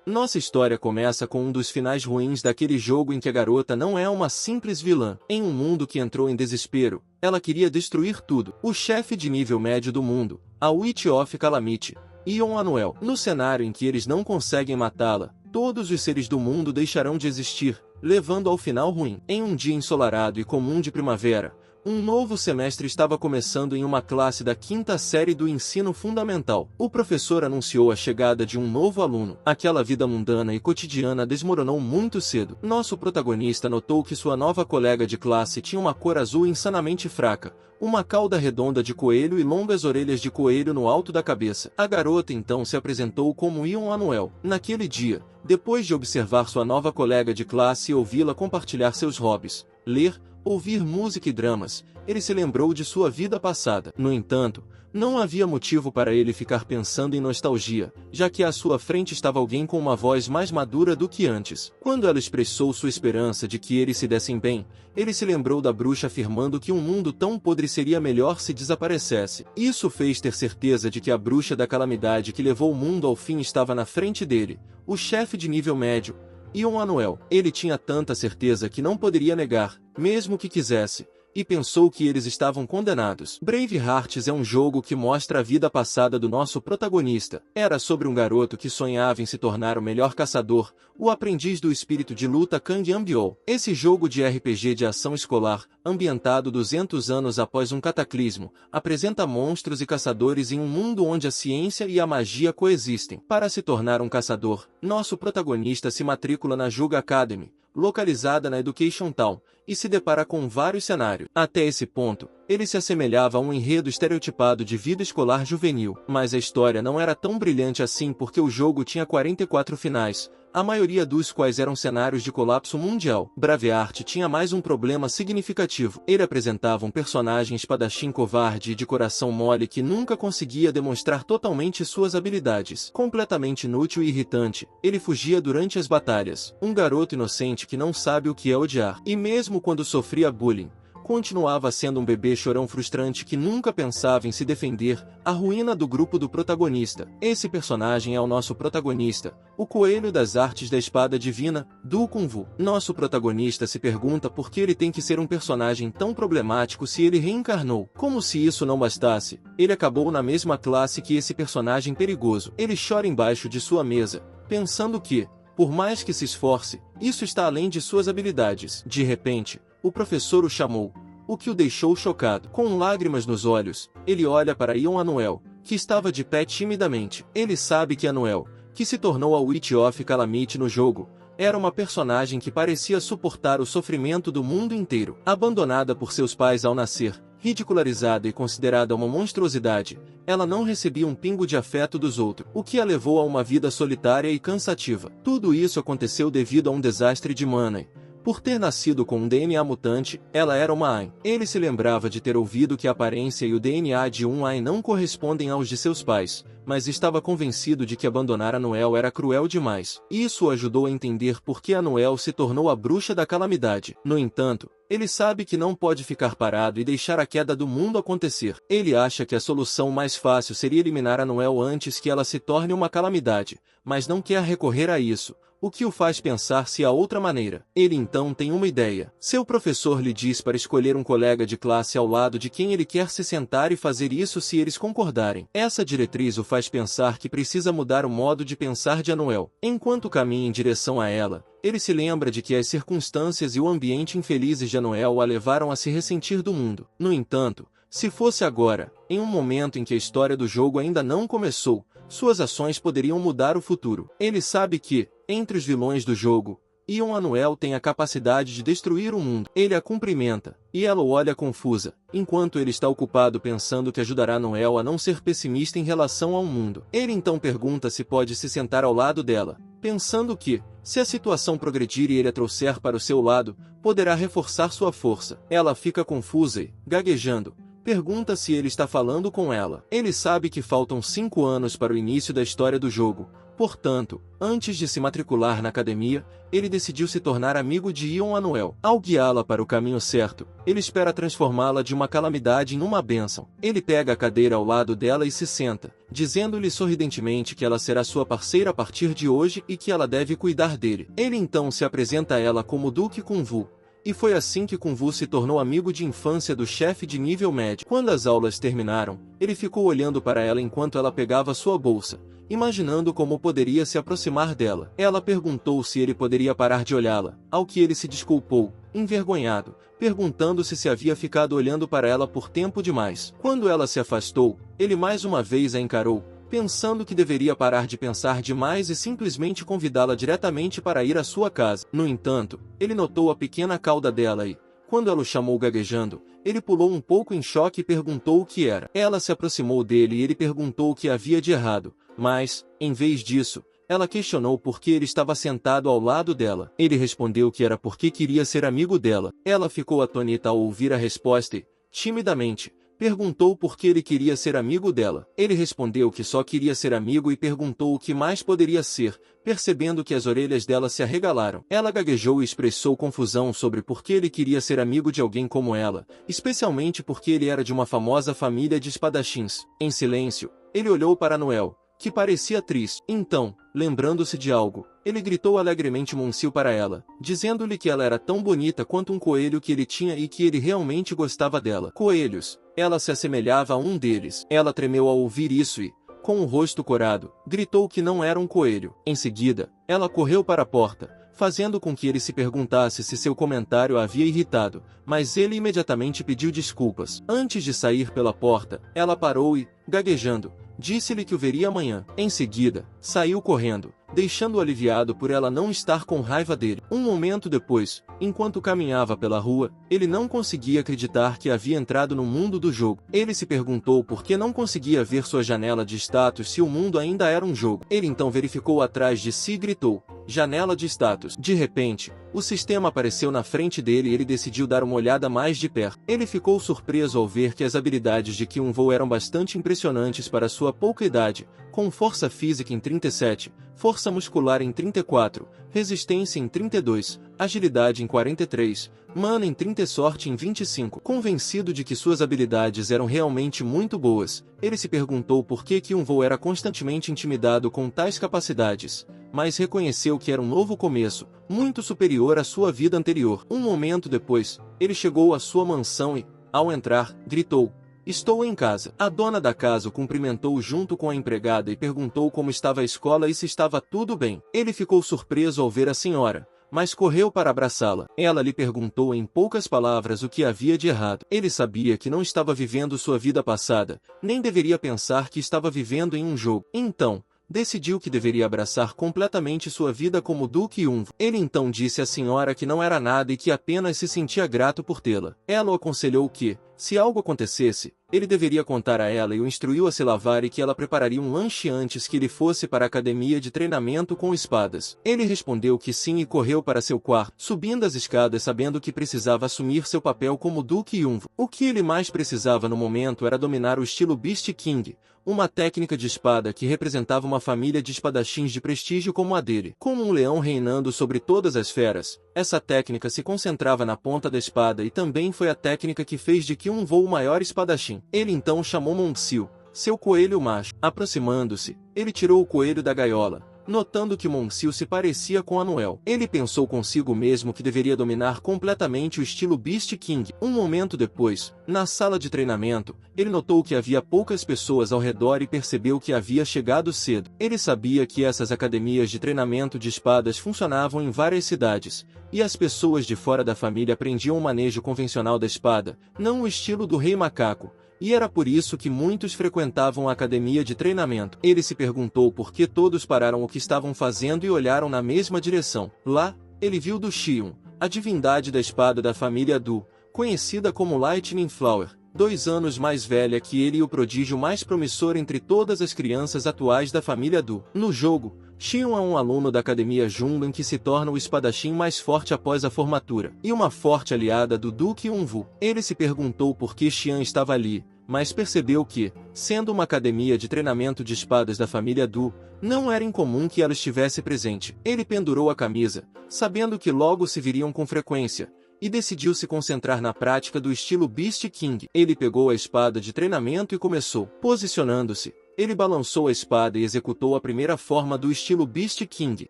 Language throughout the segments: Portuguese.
Nossa história começa com um dos finais ruins daquele jogo em que a garota não é uma simples vilã. Em um mundo que entrou em desespero, ela queria destruir tudo. O chefe de nível médio do mundo, a Witch of Calamity, Ion Anuel. No cenário em que eles não conseguem matá-la, todos os seres do mundo deixarão de existir, levando ao final ruim. Em um dia ensolarado e comum de primavera, um novo semestre estava começando em uma classe da 5ª série do ensino fundamental. O professor anunciou a chegada de um novo aluno. Aquela vida mundana e cotidiana desmoronou muito cedo. Nosso protagonista notou que sua nova colega de classe tinha uma cor azul insanamente fraca, uma cauda redonda de coelho e longas orelhas de coelho no alto da cabeça. A garota então se apresentou como Ion Anuel. Naquele dia, depois de observar sua nova colega de classe e ouvi-la compartilhar seus hobbies, ler, ouvir música e dramas, ele se lembrou de sua vida passada. No entanto, não havia motivo para ele ficar pensando em nostalgia, já que à sua frente estava alguém com uma voz mais madura do que antes. Quando ela expressou sua esperança de que eles se dessem bem, ele se lembrou da bruxa afirmando que um mundo tão podre seria melhor se desaparecesse. Isso fez ter certeza de que a bruxa da calamidade que levou o mundo ao fim estava na frente dele, o chefe de nível médio, Ion Anuel. Ele tinha tanta certeza que não poderia negar, mesmo que quisesse, e pensou que eles estavam condenados. Brave Hearts é um jogo que mostra a vida passada do nosso protagonista. Era sobre um garoto que sonhava em se tornar o melhor caçador, o aprendiz do espírito de luta Kang Ambyol. Esse jogo de RPG de ação escolar, ambientado 200 anos após um cataclismo, apresenta monstros e caçadores em um mundo onde a ciência e a magia coexistem. Para se tornar um caçador, nosso protagonista se matricula na Juga Academy, localizada na Education Town, e se depara com vários cenários. Até esse ponto, ele se assemelhava a um enredo estereotipado de vida escolar juvenil, mas a história não era tão brilhante assim porque o jogo tinha 44 finais, a maioria dos quais eram cenários de colapso mundial. Braveheart tinha mais um problema significativo. Ele apresentava um personagem espadachim covarde e de coração mole que nunca conseguia demonstrar totalmente suas habilidades. Completamente inútil e irritante, ele fugia durante as batalhas. Um garoto inocente que não sabe o que é odiar. E mesmo quando sofria bullying, continuava sendo um bebê chorão frustrante que nunca pensava em se defender, a ruína do grupo do protagonista. Esse personagem é o nosso protagonista, o coelho das artes da espada divina, Du Kunvu. Nosso protagonista se pergunta por que ele tem que ser um personagem tão problemático se ele reencarnou. Como se isso não bastasse, ele acabou na mesma classe que esse personagem perigoso. Ele chora embaixo de sua mesa, pensando que, por mais que se esforce, isso está além de suas habilidades. De repente, o professor o chamou, o que o deixou chocado. Com lágrimas nos olhos, ele olha para Ion Anuel, que estava de pé timidamente. Ele sabe que Anuel, que se tornou a Witch of Calamity no jogo, era uma personagem que parecia suportar o sofrimento do mundo inteiro. Abandonada por seus pais ao nascer, ridicularizada e considerada uma monstruosidade, ela não recebia um pingo de afeto dos outros, o que a levou a uma vida solitária e cansativa. Tudo isso aconteceu devido a um desastre de Manai. Por ter nascido com um DNA mutante, ela era uma Ain. Ele se lembrava de ter ouvido que a aparência e o DNA de um Ain não correspondem aos de seus pais, mas estava convencido de que abandonar Anuel era cruel demais. Isso o ajudou a entender por que Anuel se tornou a bruxa da calamidade. No entanto, ele sabe que não pode ficar parado e deixar a queda do mundo acontecer. Ele acha que a solução mais fácil seria eliminar Anuel antes que ela se torne uma calamidade, mas não quer recorrer a isso, o que o faz pensar se há outra maneira. Ele então tem uma ideia. Seu professor lhe diz para escolher um colega de classe ao lado de quem ele quer se sentar e fazer isso se eles concordarem. Essa diretriz o faz pensar que precisa mudar o modo de pensar de Anuel. Enquanto caminha em direção a ela, ele se lembra de que as circunstâncias e o ambiente infelizes de Anuel a levaram a se ressentir do mundo. No entanto, se fosse agora, em um momento em que a história do jogo ainda não começou, suas ações poderiam mudar o futuro. Ele sabe que, entre os vilões do jogo, Ion Anuel tem a capacidade de destruir o mundo. Ele a cumprimenta, e ela o olha confusa, enquanto ele está ocupado pensando que ajudará Anuel a não ser pessimista em relação ao mundo. Ele então pergunta se pode se sentar ao lado dela, pensando que, se a situação progredir e ele a trouxer para o seu lado, poderá reforçar sua força. Ela fica confusa e, gaguejando, pergunta se ele está falando com ela. Ele sabe que faltam 5 anos para o início da história do jogo, Portanto, antes de se matricular na academia, ele decidiu se tornar amigo de Ion Anuel. Ao guiá-la para o caminho certo, ele espera transformá-la de uma calamidade em uma bênção. Ele pega a cadeira ao lado dela e se senta, dizendo-lhe sorridentemente que ela será sua parceira a partir de hoje e que ela deve cuidar dele. Ele então se apresenta a ela como Duque Kunvu. E foi assim que Kunvu se tornou amigo de infância do chefe de nível médio. Quando as aulas terminaram, ele ficou olhando para ela enquanto ela pegava sua bolsa, imaginando como poderia se aproximar dela. Ela perguntou se ele poderia parar de olhá-la, ao que ele se desculpou, envergonhado, perguntando se havia ficado olhando para ela por tempo demais. Quando ela se afastou, ele mais uma vez a encarou, pensando que deveria parar de pensar demais e simplesmente convidá-la diretamente para ir à sua casa. No entanto, ele notou a pequena cauda dela e, quando ela o chamou gaguejando, ele pulou um pouco em choque e perguntou o que era. Ela se aproximou dele e ele perguntou o que havia de errado, mas, em vez disso, ela questionou por que ele estava sentado ao lado dela. Ele respondeu que era porque queria ser amigo dela. Ela ficou atônita ao ouvir a resposta e, timidamente, perguntou por que ele queria ser amigo dela. Ele respondeu que só queria ser amigo e perguntou o que mais poderia ser, percebendo que as orelhas dela se arregalaram. Ela gaguejou e expressou confusão sobre por que ele queria ser amigo de alguém como ela, especialmente porque ele era de uma famosa família de espadachins. Em silêncio, ele olhou para Noel, que parecia triste. Então, lembrando-se de algo, ele gritou alegremente Monsieur para ela, dizendo-lhe que ela era tão bonita quanto um coelho que ele tinha e que ele realmente gostava dela. Coelhos. Ela se assemelhava a um deles. Ela tremeu ao ouvir isso e, com o rosto corado, gritou que não era um coelho. Em seguida, ela correu para a porta, fazendo com que ele se perguntasse se seu comentário a havia irritado, mas ele imediatamente pediu desculpas. Antes de sair pela porta, ela parou e, gaguejando, disse-lhe que o veria amanhã. Em seguida, saiu correndo, deixando-o aliviado por ela não estar com raiva dele. Um momento depois, enquanto caminhava pela rua, ele não conseguia acreditar que havia entrado no mundo do jogo. Ele se perguntou por que não conseguia ver sua janela de status se o mundo ainda era um jogo. Ele então verificou atrás de si e gritou, janela de status. De repente, o sistema apareceu na frente dele e ele decidiu dar uma olhada mais de perto. Ele ficou surpreso ao ver que as habilidades de Kyun-Woo eram bastante impressionantes para sua pouca idade, com força física em 37, força muscular em 34, resistência em 32, agilidade em 43, mana em 30 e sorte em 25. Convencido de que suas habilidades eram realmente muito boas, ele se perguntou por que Kyun-Woo era constantemente intimidado com tais capacidades, mas reconheceu que era um novo começo, muito superior à sua vida anterior. Um momento depois, ele chegou à sua mansão e, ao entrar, gritou, estou em casa. A dona da casa o cumprimentou junto com a empregada e perguntou como estava a escola e se estava tudo bem. Ele ficou surpreso ao ver a senhora, mas correu para abraçá-la. Ela lhe perguntou em poucas palavras o que havia de errado. Ele sabia que não estava vivendo sua vida passada, nem deveria pensar que estava vivendo em um jogo. Então, decidiu que deveria abraçar completamente sua vida como Duque Yunvo. Ele então disse à senhora que não era nada e que apenas se sentia grato por tê-la. Ela o aconselhou que, se algo acontecesse, ele deveria contar a ela e o instruiu a se lavar e que ela prepararia um lanche antes que ele fosse para a academia de treinamento com espadas. Ele respondeu que sim e correu para seu quarto, subindo as escadas sabendo que precisava assumir seu papel como Duque Yunvo. O que ele mais precisava no momento era dominar o estilo Beast King, uma técnica de espada que representava uma família de espadachins de prestígio como a dele. Como um leão reinando sobre todas as feras, essa técnica se concentrava na ponta da espada e também foi a técnica que fez de Kyun-Woo o maior espadachim. Ele então chamou Monsieur, seu coelho macho. Aproximando-se, ele tirou o coelho da gaiola, notando que Monsieur se parecia com Anuel. Ele pensou consigo mesmo que deveria dominar completamente o estilo Beast King. Um momento depois, na sala de treinamento, ele notou que havia poucas pessoas ao redor e percebeu que havia chegado cedo. Ele sabia que essas academias de treinamento de espadas funcionavam em várias cidades, e as pessoas de fora da família aprendiam o manejo convencional da espada, não o estilo do Rei Macaco. E era por isso que muitos frequentavam a academia de treinamento. Ele se perguntou por que todos pararam o que estavam fazendo e olharam na mesma direção. Lá, ele viu Du Xion, a divindade da espada da família Du, conhecida como Lightning Flower, 2 anos mais velha que ele e o prodígio mais promissor entre todas as crianças atuais da família Du. No jogo, Xion é um aluno da academia Junban que se torna o espadachim mais forte após a formatura, e uma forte aliada do Duque Yunvu. Ele se perguntou por que Xian estava ali, mas percebeu que, sendo uma academia de treinamento de espadas da família Du, não era incomum que ela estivesse presente. Ele pendurou a camisa, sabendo que logo se viriam com frequência, e decidiu se concentrar na prática do estilo Beast King. Ele pegou a espada de treinamento e começou. Posicionando-se, ele balançou a espada e executou a primeira forma do estilo Beast King,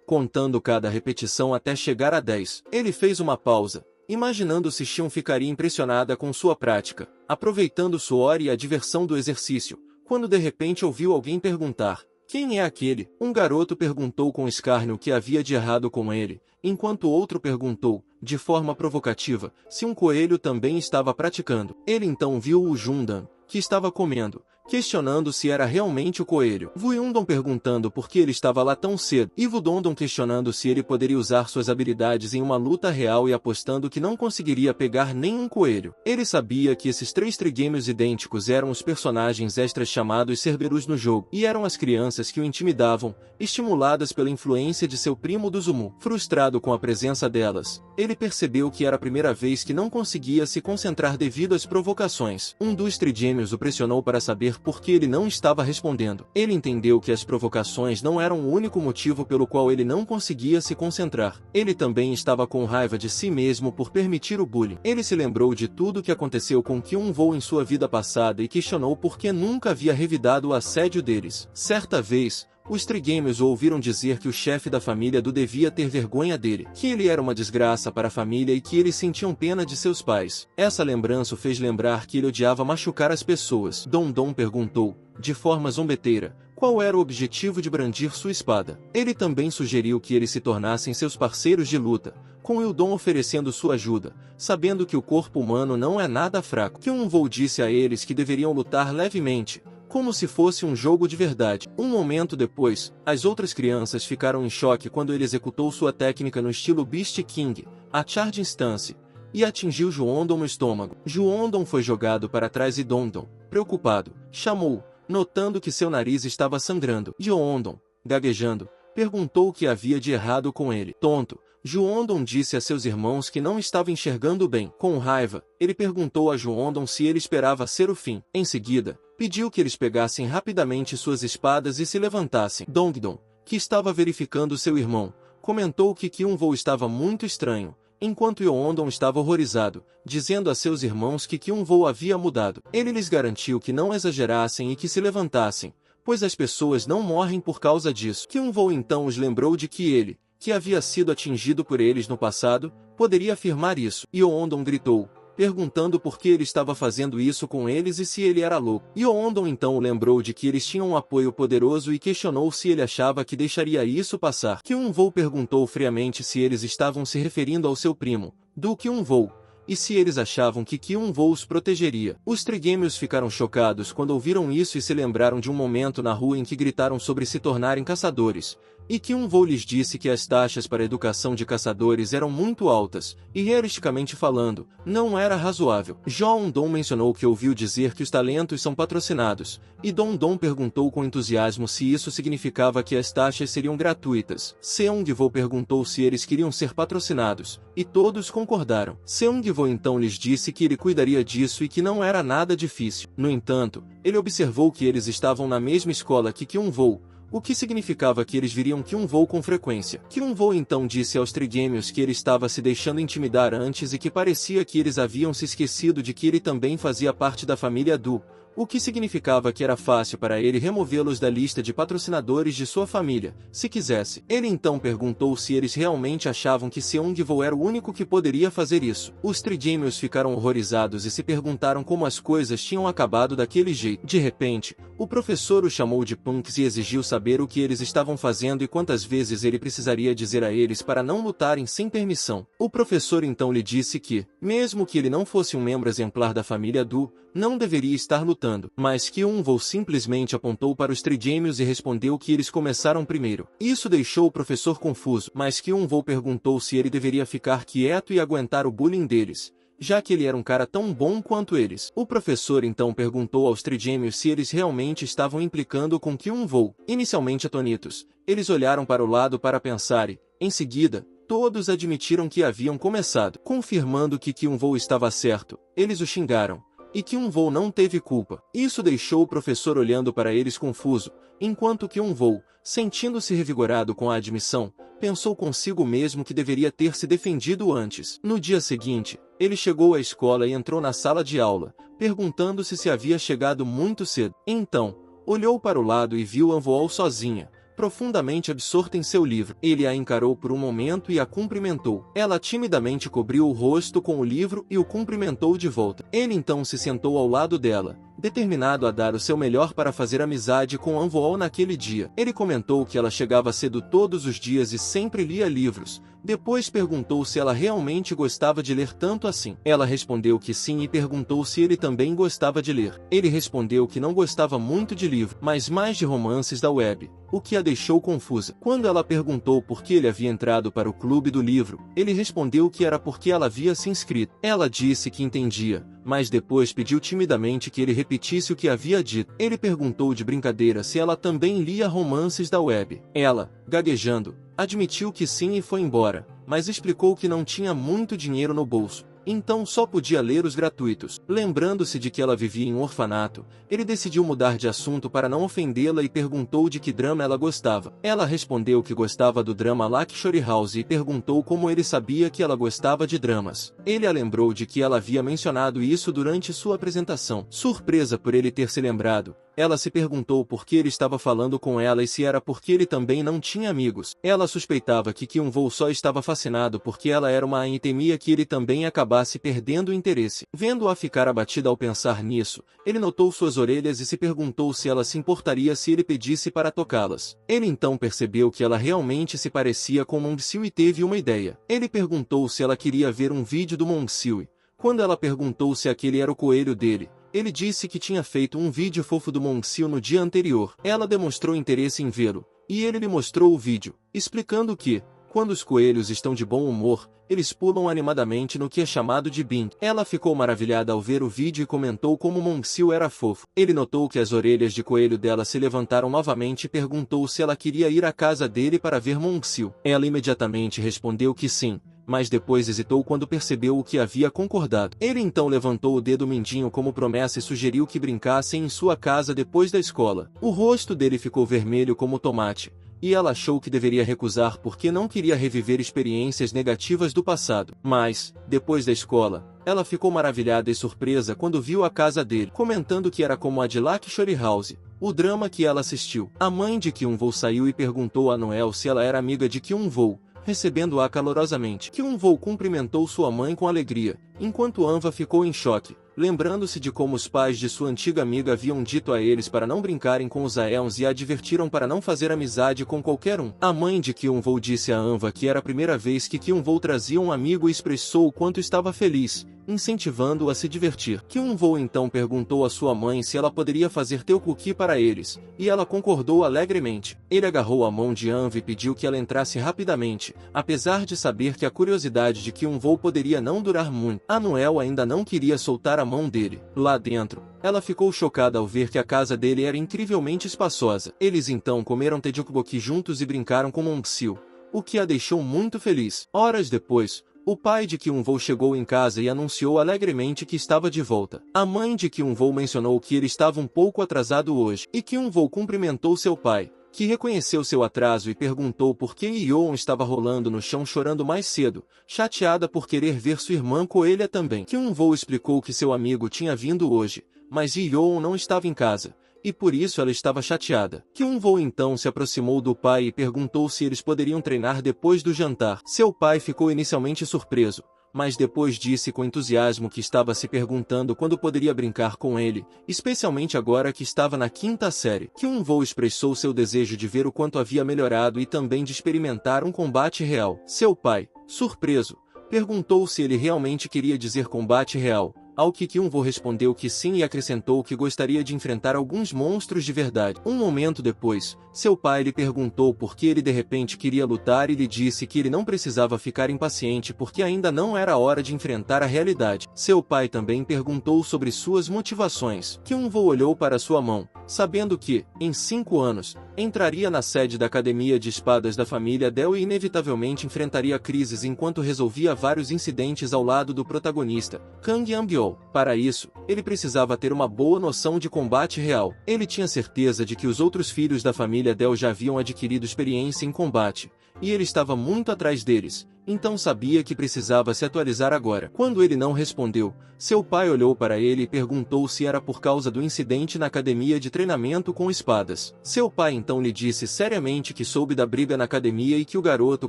contando cada repetição até chegar a 10. Ele fez uma pausa, imaginando se Xion ficaria impressionada com sua prática, aproveitando o suor e a diversão do exercício, quando de repente ouviu alguém perguntar: "Quem é aquele?" Um garoto perguntou com escárnio o que havia de errado com ele, enquanto outro perguntou, de forma provocativa, se um coelho também estava praticando. Ele então viu o Jundan, que estava comendo, questionando se era realmente o coelho. Wuyundon perguntando por que ele estava lá tão cedo, e Wudondon questionando se ele poderia usar suas habilidades em uma luta real e apostando que não conseguiria pegar nenhum coelho. Ele sabia que esses 3 trigêmeos idênticos eram os personagens extras chamados Cerberus no jogo, e eram as crianças que o intimidavam, estimuladas pela influência de seu primo do Zumu. Frustrado com a presença delas, ele percebeu que era a primeira vez que não conseguia se concentrar devido às provocações. Um dos trigêmeos o pressionou para saber por que ele não estava respondendo. Ele entendeu que as provocações não eram o único motivo pelo qual ele não conseguia se concentrar. Ele também estava com raiva de si mesmo por permitir o bullying. Ele se lembrou de tudo o que aconteceu com Kyun-Woo em sua vida passada e questionou por que nunca havia revidado o assédio deles. Certa vez, os trigêmeos o ouviram dizer que o chefe da família Du devia ter vergonha dele, que ele era uma desgraça para a família e que eles sentiam pena de seus pais. Essa lembrança o fez lembrar que ele odiava machucar as pessoas. Dondon perguntou, de forma zombeteira, qual era o objetivo de brandir sua espada. Ele também sugeriu que eles se tornassem seus parceiros de luta, com Wildon oferecendo sua ajuda, sabendo que o corpo humano não é nada fraco. Kyun-Woo disse a eles que deveriam lutar levemente, como se fosse um jogo de verdade. Um momento depois, as outras crianças ficaram em choque quando ele executou sua técnica no estilo Beast King, a Charge Instance, e atingiu Juondon no estômago. Juondon foi jogado para trás e Dondon, preocupado, chamou, notando que seu nariz estava sangrando. Juondon, gaguejando, perguntou o que havia de errado com ele. Tonto, Juondon disse a seus irmãos que não estava enxergando bem. Com raiva, ele perguntou a Juondon se ele esperava ser o fim. Em seguida, pediu que eles pegassem rapidamente suas espadas e se levantassem. Dongdon, que estava verificando seu irmão, comentou que Kyun-Woo estava muito estranho, enquanto Yeondon estava horrorizado, dizendo a seus irmãos que Kyun-Woo havia mudado. Ele lhes garantiu que não exagerassem e que se levantassem, pois as pessoas não morrem por causa disso. Kyun-Woo então os lembrou de que ele, que havia sido atingido por eles no passado, poderia afirmar isso. Yeondon gritou, perguntando por que ele estava fazendo isso com eles e se ele era louco. Yeondon então o lembrou de que eles tinham um apoio poderoso e questionou se ele achava que deixaria isso passar. Kyun-Woo perguntou friamente se eles estavam se referindo ao seu primo, do Kyun-Woo, e se eles achavam que Kyun-Woo os protegeria. Os trigêmeos ficaram chocados quando ouviram isso e se lembraram de um momento na rua em que gritaram sobre se tornarem caçadores, e Kyun-Woo lhes disse que as taxas para a educação de caçadores eram muito altas, e realisticamente falando, não era razoável. Jeondon mencionou que ouviu dizer que os talentos são patrocinados, e Dondon perguntou com entusiasmo se isso significava que as taxas seriam gratuitas. Seung-Woo perguntou se eles queriam ser patrocinados, e todos concordaram. Seung-Woo então lhes disse que ele cuidaria disso e que não era nada difícil. No entanto, ele observou que eles estavam na mesma escola que Kyun-Woo, o que significava que eles viriam Kyun-Woo com frequência. Kyun-Woo então disse aos trigêmeos que ele estava se deixando intimidar antes e que parecia que eles haviam se esquecido de que ele também fazia parte da família Du, o que significava que era fácil para ele removê-los da lista de patrocinadores de sua família, se quisesse. Ele então perguntou se eles realmente achavam que Seung-Woo era o único que poderia fazer isso. Os trigêmeos ficaram horrorizados e se perguntaram como as coisas tinham acabado daquele jeito. De repente, o professor o chamou de punks e exigiu saber o que eles estavam fazendo e quantas vezes ele precisaria dizer a eles para não lutarem sem permissão. O professor então lhe disse que, mesmo que ele não fosse um membro exemplar da família Du, não deveria estar lutando, mas Kyun-Woo simplesmente apontou para os trigêmeos e respondeu que eles começaram primeiro. Isso deixou o professor confuso, mas Kyun-Woo perguntou se ele deveria ficar quieto e aguentar o bullying deles, já que ele era um cara tão bom quanto eles. O professor então perguntou aos trigêmeos se eles realmente estavam implicando com Kyun-Woo. Inicialmente atonitos, eles olharam para o lado para pensar e, em seguida, todos admitiram que haviam começado. Confirmando que Kyun-Woo estava certo, eles o xingaram, e Kyun-woo não teve culpa. Isso deixou o professor olhando para eles confuso, enquanto Kyun-woo, sentindo-se revigorado com a admissão, pensou consigo mesmo que deveria ter se defendido antes. No dia seguinte, ele chegou à escola e entrou na sala de aula, perguntando-se se havia chegado muito cedo. Então, olhou para o lado e viu Anvool sozinha, profundamente absorta em seu livro. Ele a encarou por um momento e a cumprimentou. Ela timidamente cobriu o rosto com o livro e o cumprimentou de volta. Ele então se sentou ao lado dela, determinado a dar o seu melhor para fazer amizade com Anvool naquele dia. Ele comentou que ela chegava cedo todos os dias e sempre lia livros. Depois perguntou se ela realmente gostava de ler tanto assim. Ela respondeu que sim e perguntou se ele também gostava de ler. Ele respondeu que não gostava muito de livro, mas mais de romances da web, o que a deixou confusa. Quando ela perguntou por que ele havia entrado para o clube do livro, ele respondeu que era porque ela havia se inscrito. Ela disse que entendia, mas depois pediu timidamente que ele repetisse o que havia dito. Ele perguntou de brincadeira se ela também lia romances da web. Ela, gaguejando, admitiu que sim e foi embora, mas explicou que não tinha muito dinheiro no bolso, então só podia ler os gratuitos. Lembrando-se de que ela vivia em um orfanato, ele decidiu mudar de assunto para não ofendê-la e perguntou de que drama ela gostava. Ela respondeu que gostava do drama Lakshore House e perguntou como ele sabia que ela gostava de dramas. Ele a lembrou de que ela havia mencionado isso durante sua apresentação. Surpresa por ele ter se lembrado, ela se perguntou por que ele estava falando com ela e se era porque ele também não tinha amigos. Ela suspeitava que Kyun-woo só estava fascinado porque ela era uma e temia que ele também acabasse perdendo o interesse. Vendo-a ficar abatida ao pensar nisso, ele notou suas orelhas e se perguntou se ela se importaria se ele pedisse para tocá-las. Ele então percebeu que ela realmente se parecia com Mong-sil e teve uma ideia. Ele perguntou se ela queria ver um vídeo do Mong-sil. Quando ela perguntou se aquele era o coelho dele, ele disse que tinha feito um vídeo fofo do Mong-sil no dia anterior. Ela demonstrou interesse em vê-lo, e ele lhe mostrou o vídeo, explicando que, quando os coelhos estão de bom humor, eles pulam animadamente no que é chamado de bing. Ela ficou maravilhada ao ver o vídeo e comentou como Mong-sil era fofo. Ele notou que as orelhas de coelho dela se levantaram novamente e perguntou se ela queria ir à casa dele para ver Mong-sil. Ela imediatamente respondeu que sim, mas depois hesitou quando percebeu o que havia concordado. Ele então levantou o dedo mindinho como promessa e sugeriu que brincassem em sua casa depois da escola. O rosto dele ficou vermelho como tomate, e ela achou que deveria recusar porque não queria reviver experiências negativas do passado. Mas, depois da escola, ela ficou maravilhada e surpresa quando viu a casa dele, comentando que era como a de Lakshore House, o drama que ela assistiu. A mãe de Kyun-woo saiu e perguntou a Noel se ela era amiga de Kyun-woo, recebendo-a calorosamente. Kyun-woo cumprimentou sua mãe com alegria, enquanto Anva ficou em choque, lembrando-se de como os pais de sua antiga amiga haviam dito a eles para não brincarem com os Aeons e a advertiram para não fazer amizade com qualquer um. A mãe de Kyun-woo disse a Anva que era a primeira vez que Kyun-woo trazia um amigo e expressou o quanto estava feliz, incentivando-o a se divertir. Kyun-woo então perguntou a sua mãe se ela poderia fazer tteokbokki para eles, e ela concordou alegremente. Ele agarrou a mão de Anva e pediu que ela entrasse rapidamente, apesar de saber que a curiosidade de Kyun-woo poderia não durar muito. A Noel ainda não queria soltar a mão dele. Lá dentro, ela ficou chocada ao ver que a casa dele era incrivelmente espaçosa. Eles então comeram tteokbokki juntos e brincaram com Mong-sil, o que a deixou muito feliz. Horas depois, o pai de Kyun-woo chegou em casa e anunciou alegremente que estava de volta. A mãe de Kyun-woo mencionou que ele estava um pouco atrasado hoje, e Kyun-woo cumprimentou seu pai, que reconheceu seu atraso e perguntou por que Yeon estava rolando no chão chorando mais cedo, chateada por querer ver sua irmã coelha também. Kyun-woo explicou que seu amigo tinha vindo hoje, mas Yeon não estava em casa, e por isso ela estava chateada. Kyun-woo então se aproximou do pai e perguntou se eles poderiam treinar depois do jantar. Seu pai ficou inicialmente surpreso, mas depois disse com entusiasmo que estava se perguntando quando poderia brincar com ele, especialmente agora que estava na 5ª série. Kyun-woo expressou seu desejo de ver o quanto havia melhorado e também de experimentar um combate real. Seu pai, surpreso, perguntou se ele realmente queria dizer combate real, ao que Kyun-woo respondeu que sim e acrescentou que gostaria de enfrentar alguns monstros de verdade. Um momento depois, seu pai lhe perguntou por que ele de repente queria lutar e lhe disse que ele não precisava ficar impaciente porque ainda não era hora de enfrentar a realidade. Seu pai também perguntou sobre suas motivações. Kyun-woo olhou para sua mão, sabendo que, em 5 anos, entraria na sede da Academia de Espadas da família Dell e inevitavelmente enfrentaria crises enquanto resolvia vários incidentes ao lado do protagonista, Kang Yambyo. real. Para isso, ele precisava ter uma boa noção de combate real. Ele tinha certeza de que os outros filhos da família Dell já haviam adquirido experiência em combate, e ele estava muito atrás deles, então sabia que precisava se atualizar agora. Quando ele não respondeu, seu pai olhou para ele e perguntou se era por causa do incidente na academia de treinamento com espadas. Seu pai então lhe disse seriamente que soube da briga na academia e que o garoto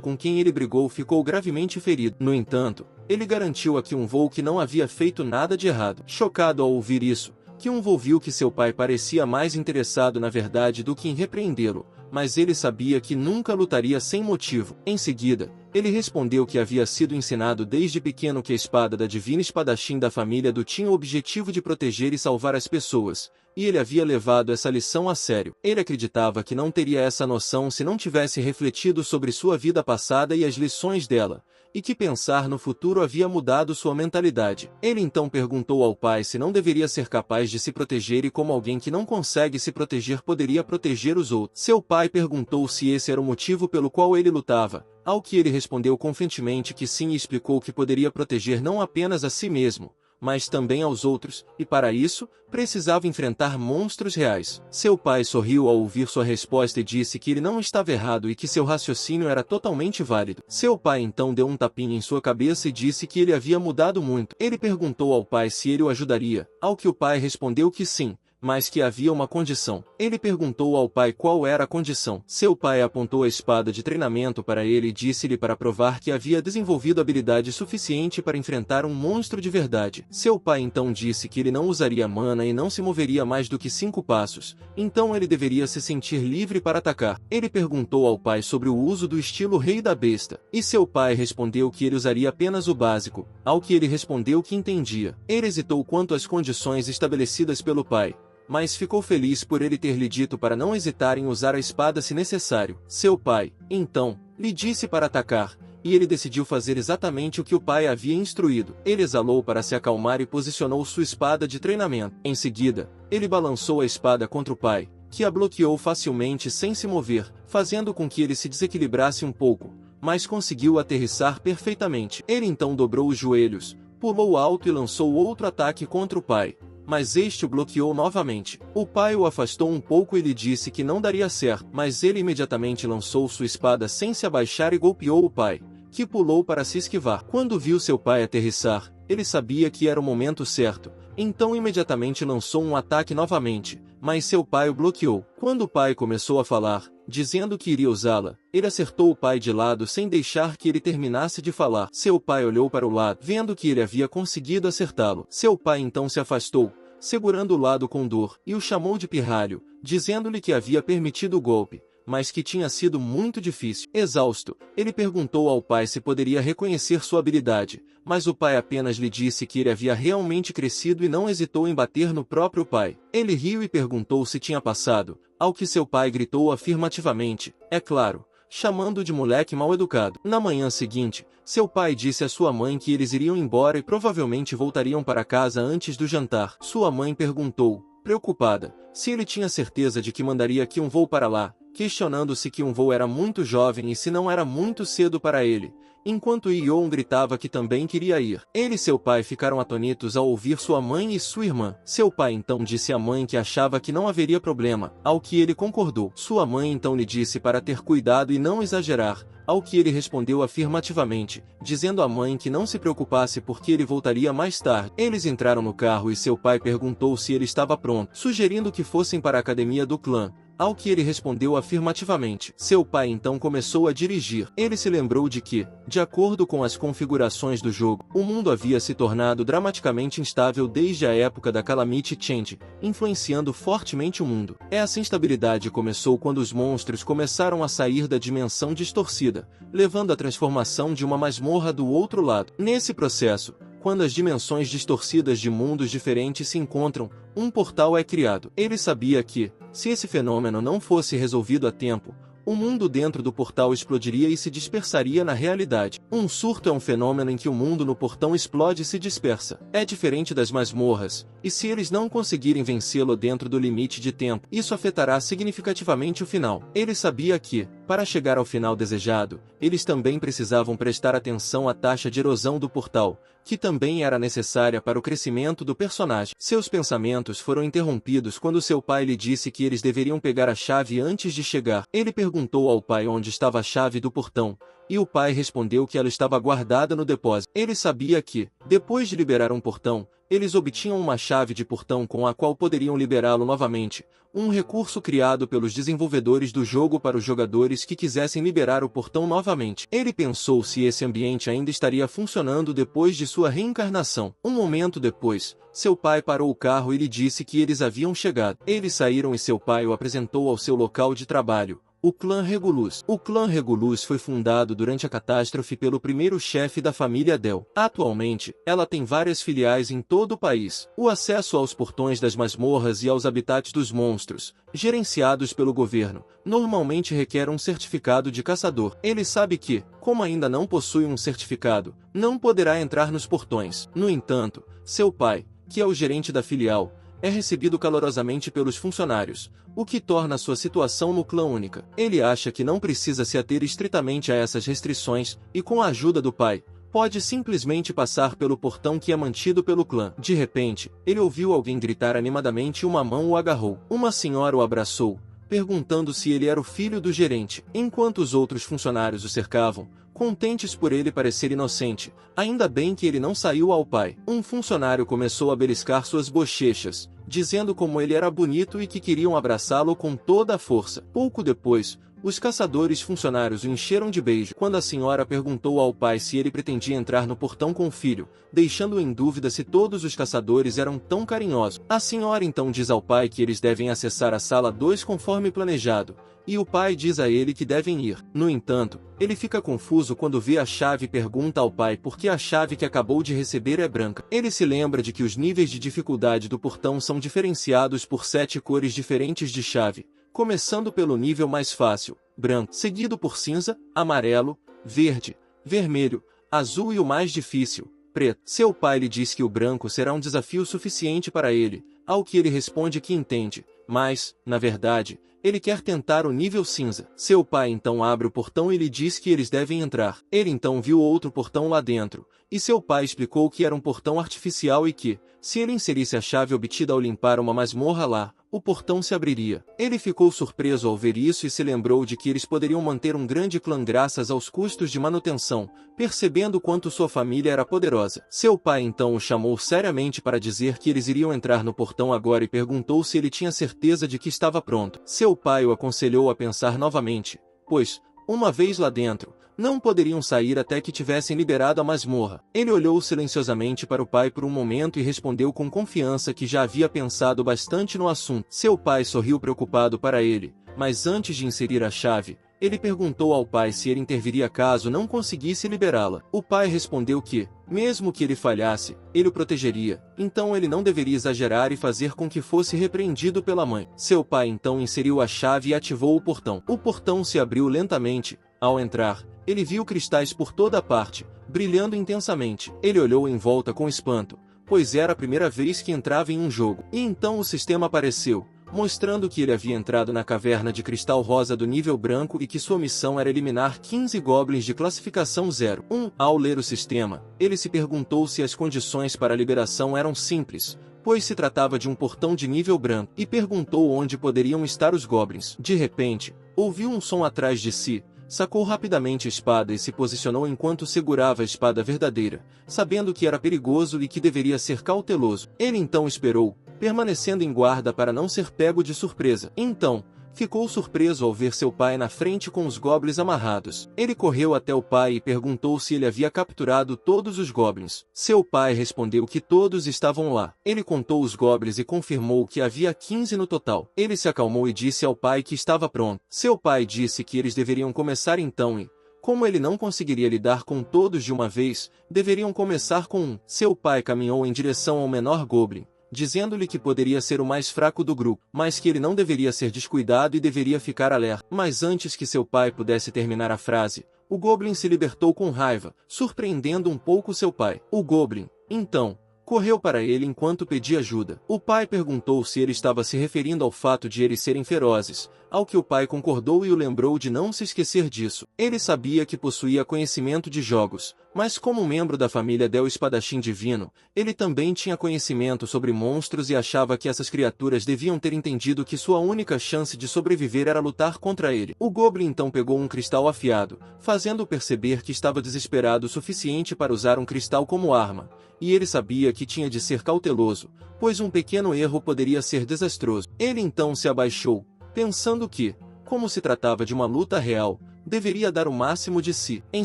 com quem ele brigou ficou gravemente ferido. No entanto, ele garantiu a Kyun-Woo que não havia feito nada de errado. Chocado ao ouvir isso, Kyun-Woo viu que seu pai parecia mais interessado na verdade do que em repreendê-lo, mas ele sabia que nunca lutaria sem motivo. Em seguida, ele respondeu que havia sido ensinado desde pequeno que a espada da divina espadachim da família Do tinha o objetivo de proteger e salvar as pessoas, e ele havia levado essa lição a sério. Ele acreditava que não teria essa noção se não tivesse refletido sobre sua vida passada e as lições dela, e que pensar no futuro havia mudado sua mentalidade. Ele então perguntou ao pai se não deveria ser capaz de se proteger e como alguém que não consegue se proteger poderia proteger os outros. Seu pai perguntou se esse era o motivo pelo qual ele lutava, ao que ele respondeu confiantemente que sim e explicou que poderia proteger não apenas a si mesmo, mas também aos outros, e para isso, precisava enfrentar monstros reais. Seu pai sorriu ao ouvir sua resposta e disse que ele não estava errado e que seu raciocínio era totalmente válido. Seu pai então deu um tapinha em sua cabeça e disse que ele havia mudado muito. Ele perguntou ao pai se ele o ajudaria, ao que o pai respondeu que sim, mas que havia uma condição. Ele perguntou ao pai qual era a condição. Seu pai apontou a espada de treinamento para ele e disse-lhe para provar que havia desenvolvido habilidade suficiente para enfrentar um monstro de verdade. Seu pai então disse que ele não usaria mana e não se moveria mais do que 5 passos, então ele deveria se sentir livre para atacar. Ele perguntou ao pai sobre o uso do estilo Rei da Besta, e seu pai respondeu que ele usaria apenas o básico, ao que ele respondeu que entendia. Ele hesitou quanto às condições estabelecidas pelo pai, mas ficou feliz por ele ter lhe dito para não hesitar em usar a espada se necessário. Seu pai, então, lhe disse para atacar, e ele decidiu fazer exatamente o que o pai havia instruído. Ele exalou para se acalmar e posicionou sua espada de treinamento. Em seguida, ele balançou a espada contra o pai, que a bloqueou facilmente sem se mover, fazendo com que ele se desequilibrasse um pouco, mas conseguiu aterrissar perfeitamente. Ele então dobrou os joelhos, pulou alto e lançou outro ataque contra o pai, mas este o bloqueou novamente. O pai o afastou um pouco e lhe disse que não daria certo, mas ele imediatamente lançou sua espada sem se abaixar e golpeou o pai, que pulou para se esquivar. Quando viu seu pai aterrissar, ele sabia que era o momento certo, então imediatamente lançou um ataque novamente, mas seu pai o bloqueou. Quando o pai começou a falar, dizendo que iria usá-la, ele acertou o pai de lado sem deixar que ele terminasse de falar. Seu pai olhou para o lado, vendo que ele havia conseguido acertá-lo. Seu pai então se afastou, segurando o lado com dor, e o chamou de pirralho, dizendo-lhe que havia permitido o golpe, mas que tinha sido muito difícil. Exausto, ele perguntou ao pai se poderia reconhecer sua habilidade, mas o pai apenas lhe disse que ele havia realmente crescido e não hesitou em bater no próprio pai. Ele riu e perguntou se tinha passado, ao que seu pai gritou afirmativamente, é claro, chamando-o de moleque mal educado. Na manhã seguinte, seu pai disse à sua mãe que eles iriam embora e provavelmente voltariam para casa antes do jantar. Sua mãe perguntou, preocupada, se ele tinha certeza de que mandaria Kyun-Woo para lá, questionando se Kyun-Woo era muito jovem e se não era muito cedo para ele, enquanto Yeon gritava que também queria ir. Ele e seu pai ficaram atônitos ao ouvir sua mãe e sua irmã. Seu pai então disse à mãe que achava que não haveria problema, ao que ele concordou. Sua mãe então lhe disse para ter cuidado e não exagerar, ao que ele respondeu afirmativamente, dizendo à mãe que não se preocupasse porque ele voltaria mais tarde. Eles entraram no carro e seu pai perguntou se ele estava pronto, sugerindo que fossem para a academia do clã, ao que ele respondeu afirmativamente. Seu pai então começou a dirigir. Ele se lembrou de que, de acordo com as configurações do jogo, o mundo havia se tornado dramaticamente instável desde a época da Calamity Change, influenciando fortemente o mundo. Essa instabilidade começou quando os monstros começaram a sair da dimensão distorcida, levando à transformação de uma masmorra do outro lado. Nesse processo, quando as dimensões distorcidas de mundos diferentes se encontram, um portal é criado. Ele sabia que, se esse fenômeno não fosse resolvido a tempo, o mundo dentro do portal explodiria e se dispersaria na realidade. Um surto é um fenômeno em que o mundo no portão explode e se dispersa. É diferente das masmorras, e se eles não conseguirem vencê-lo dentro do limite de tempo, isso afetará significativamente o final. Ele sabia que, Para chegar ao final desejado, eles também precisavam prestar atenção à taxa de erosão do portal, que também era necessária para o crescimento do personagem. Seus pensamentos foram interrompidos quando seu pai lhe disse que eles deveriam pegar a chave antes de chegar. Ele perguntou ao pai onde estava a chave do portão, e o pai respondeu que ela estava guardada no depósito. Ele sabia que, depois de liberar um portão, eles obtinham uma chave de portão com a qual poderiam liberá-lo novamente, um recurso criado pelos desenvolvedores do jogo para os jogadores que quisessem liberar o portão novamente. Ele pensou se esse ambiente ainda estaria funcionando depois de sua reencarnação. Um momento depois, seu pai parou o carro e lhe disse que eles haviam chegado. Eles saíram e seu pai o apresentou ao seu local de trabalho, o clã Regulus. O clã Regulus foi fundado durante a catástrofe pelo primeiro chefe da família Del. Atualmente, ela tem várias filiais em todo o país. O acesso aos portões das masmorras e aos habitats dos monstros, gerenciados pelo governo, normalmente requer um certificado de caçador. Ele sabe que, como ainda não possui um certificado, não poderá entrar nos portões. No entanto, seu pai, que é o gerente da filial, é recebido calorosamente pelos funcionários, o que torna sua situação no clã única. Ele acha que não precisa se ater estritamente a essas restrições, e com a ajuda do pai, pode simplesmente passar pelo portão que é mantido pelo clã. De repente, ele ouviu alguém gritar animadamente e uma mão o agarrou. Uma senhora o abraçou, perguntando se ele era o filho do gerente. Enquanto os outros funcionários o cercavam, contentes por ele parecer inocente, ainda bem que ele não saiu ao pai. Um funcionário começou a beliscar suas bochechas, dizendo como ele era bonito e que queriam abraçá-lo com toda a força. Pouco depois, os caçadores funcionários o encheram de beijo. Quando a senhora perguntou ao pai se ele pretendia entrar no portão com o filho, deixando-o em dúvida se todos os caçadores eram tão carinhosos, a senhora então diz ao pai que eles devem acessar a sala 2 conforme planejado, e o pai diz a ele que devem ir. No entanto, ele fica confuso quando vê a chave e pergunta ao pai por que a chave que acabou de receber é branca. Ele se lembra de que os níveis de dificuldade do portão são diferenciados por 7 cores diferentes de chave, começando pelo nível mais fácil, branco, seguido por cinza, amarelo, verde, vermelho, azul e o mais difícil, preto. Seu pai lhe diz que o branco será um desafio suficiente para ele, ao que ele responde que entende, mas, na verdade, ele quer tentar o nível cinza. Seu pai então abre o portão e lhe diz que eles devem entrar. Ele então viu outro portão lá dentro, e seu pai explicou que era um portão artificial e que, se ele inserisse a chave obtida ao limpar uma masmorra lá, o portão se abriria. Ele ficou surpreso ao ver isso e se lembrou de que eles poderiam manter um grande clã graças aos custos de manutenção, percebendo quanto sua família era poderosa. Seu pai então o chamou seriamente para dizer que eles iriam entrar no portão agora e perguntou se ele tinha certeza de que estava pronto. Seu pai o aconselhou a pensar novamente, pois, uma vez lá dentro, não poderiam sair até que tivessem liberado a masmorra. Ele olhou silenciosamente para o pai por um momento e respondeu com confiança que já havia pensado bastante no assunto. Seu pai sorriu preocupado para ele, mas antes de inserir a chave, ele perguntou ao pai se ele interviria caso não conseguisse liberá-la. O pai respondeu que, mesmo que ele falhasse, ele o protegeria, então ele não deveria exagerar e fazer com que fosse repreendido pela mãe. Seu pai então inseriu a chave e ativou o portão. O portão se abriu lentamente. Ao entrar, ele viu cristais por toda a parte, brilhando intensamente. Ele olhou em volta com espanto, pois era a primeira vez que entrava em um jogo. E então o sistema apareceu, mostrando que ele havia entrado na caverna de cristal rosa do nível branco e que sua missão era eliminar 15 goblins de classificação 0. Ao ler o sistema, ele se perguntou se as condições para a liberação eram simples, pois se tratava de um portão de nível branco, e perguntou onde poderiam estar os goblins. De repente, ouviu um som atrás de si, sacou rapidamente a espada e se posicionou enquanto segurava a espada verdadeira, sabendo que era perigoso e que deveria ser cauteloso. Ele então esperou, permanecendo em guarda para não ser pego de surpresa. Então, ficou surpreso ao ver seu pai na frente com os goblins amarrados. Ele correu até o pai e perguntou se ele havia capturado todos os goblins. Seu pai respondeu que todos estavam lá. Ele contou os goblins e confirmou que havia 15 no total. Ele se acalmou e disse ao pai que estava pronto. Seu pai disse que eles deveriam começar então e, como ele não conseguiria lidar com todos de uma vez, deveriam começar com um. Seu pai caminhou em direção ao menor goblin, dizendo-lhe que poderia ser o mais fraco do grupo, mas que ele não deveria ser descuidado e deveria ficar alerta. Mas antes que seu pai pudesse terminar a frase, o Goblin se libertou com raiva, surpreendendo um pouco seu pai. O Goblin, então, correu para ele enquanto pedia ajuda. O pai perguntou se ele estava se referindo ao fato de eles serem ferozes, ao que o pai concordou e o lembrou de não se esquecer disso. Ele sabia que possuía conhecimento de jogos, mas como membro da família Del Espadachim Divino, ele também tinha conhecimento sobre monstros e achava que essas criaturas deviam ter entendido que sua única chance de sobreviver era lutar contra ele. O Goblin então pegou um cristal afiado, fazendo-o perceber que estava desesperado o suficiente para usar um cristal como arma, e ele sabia que tinha de ser cauteloso, pois um pequeno erro poderia ser desastroso. Ele então se abaixou, pensando que, como se tratava de uma luta real, deveria dar o máximo de si. Em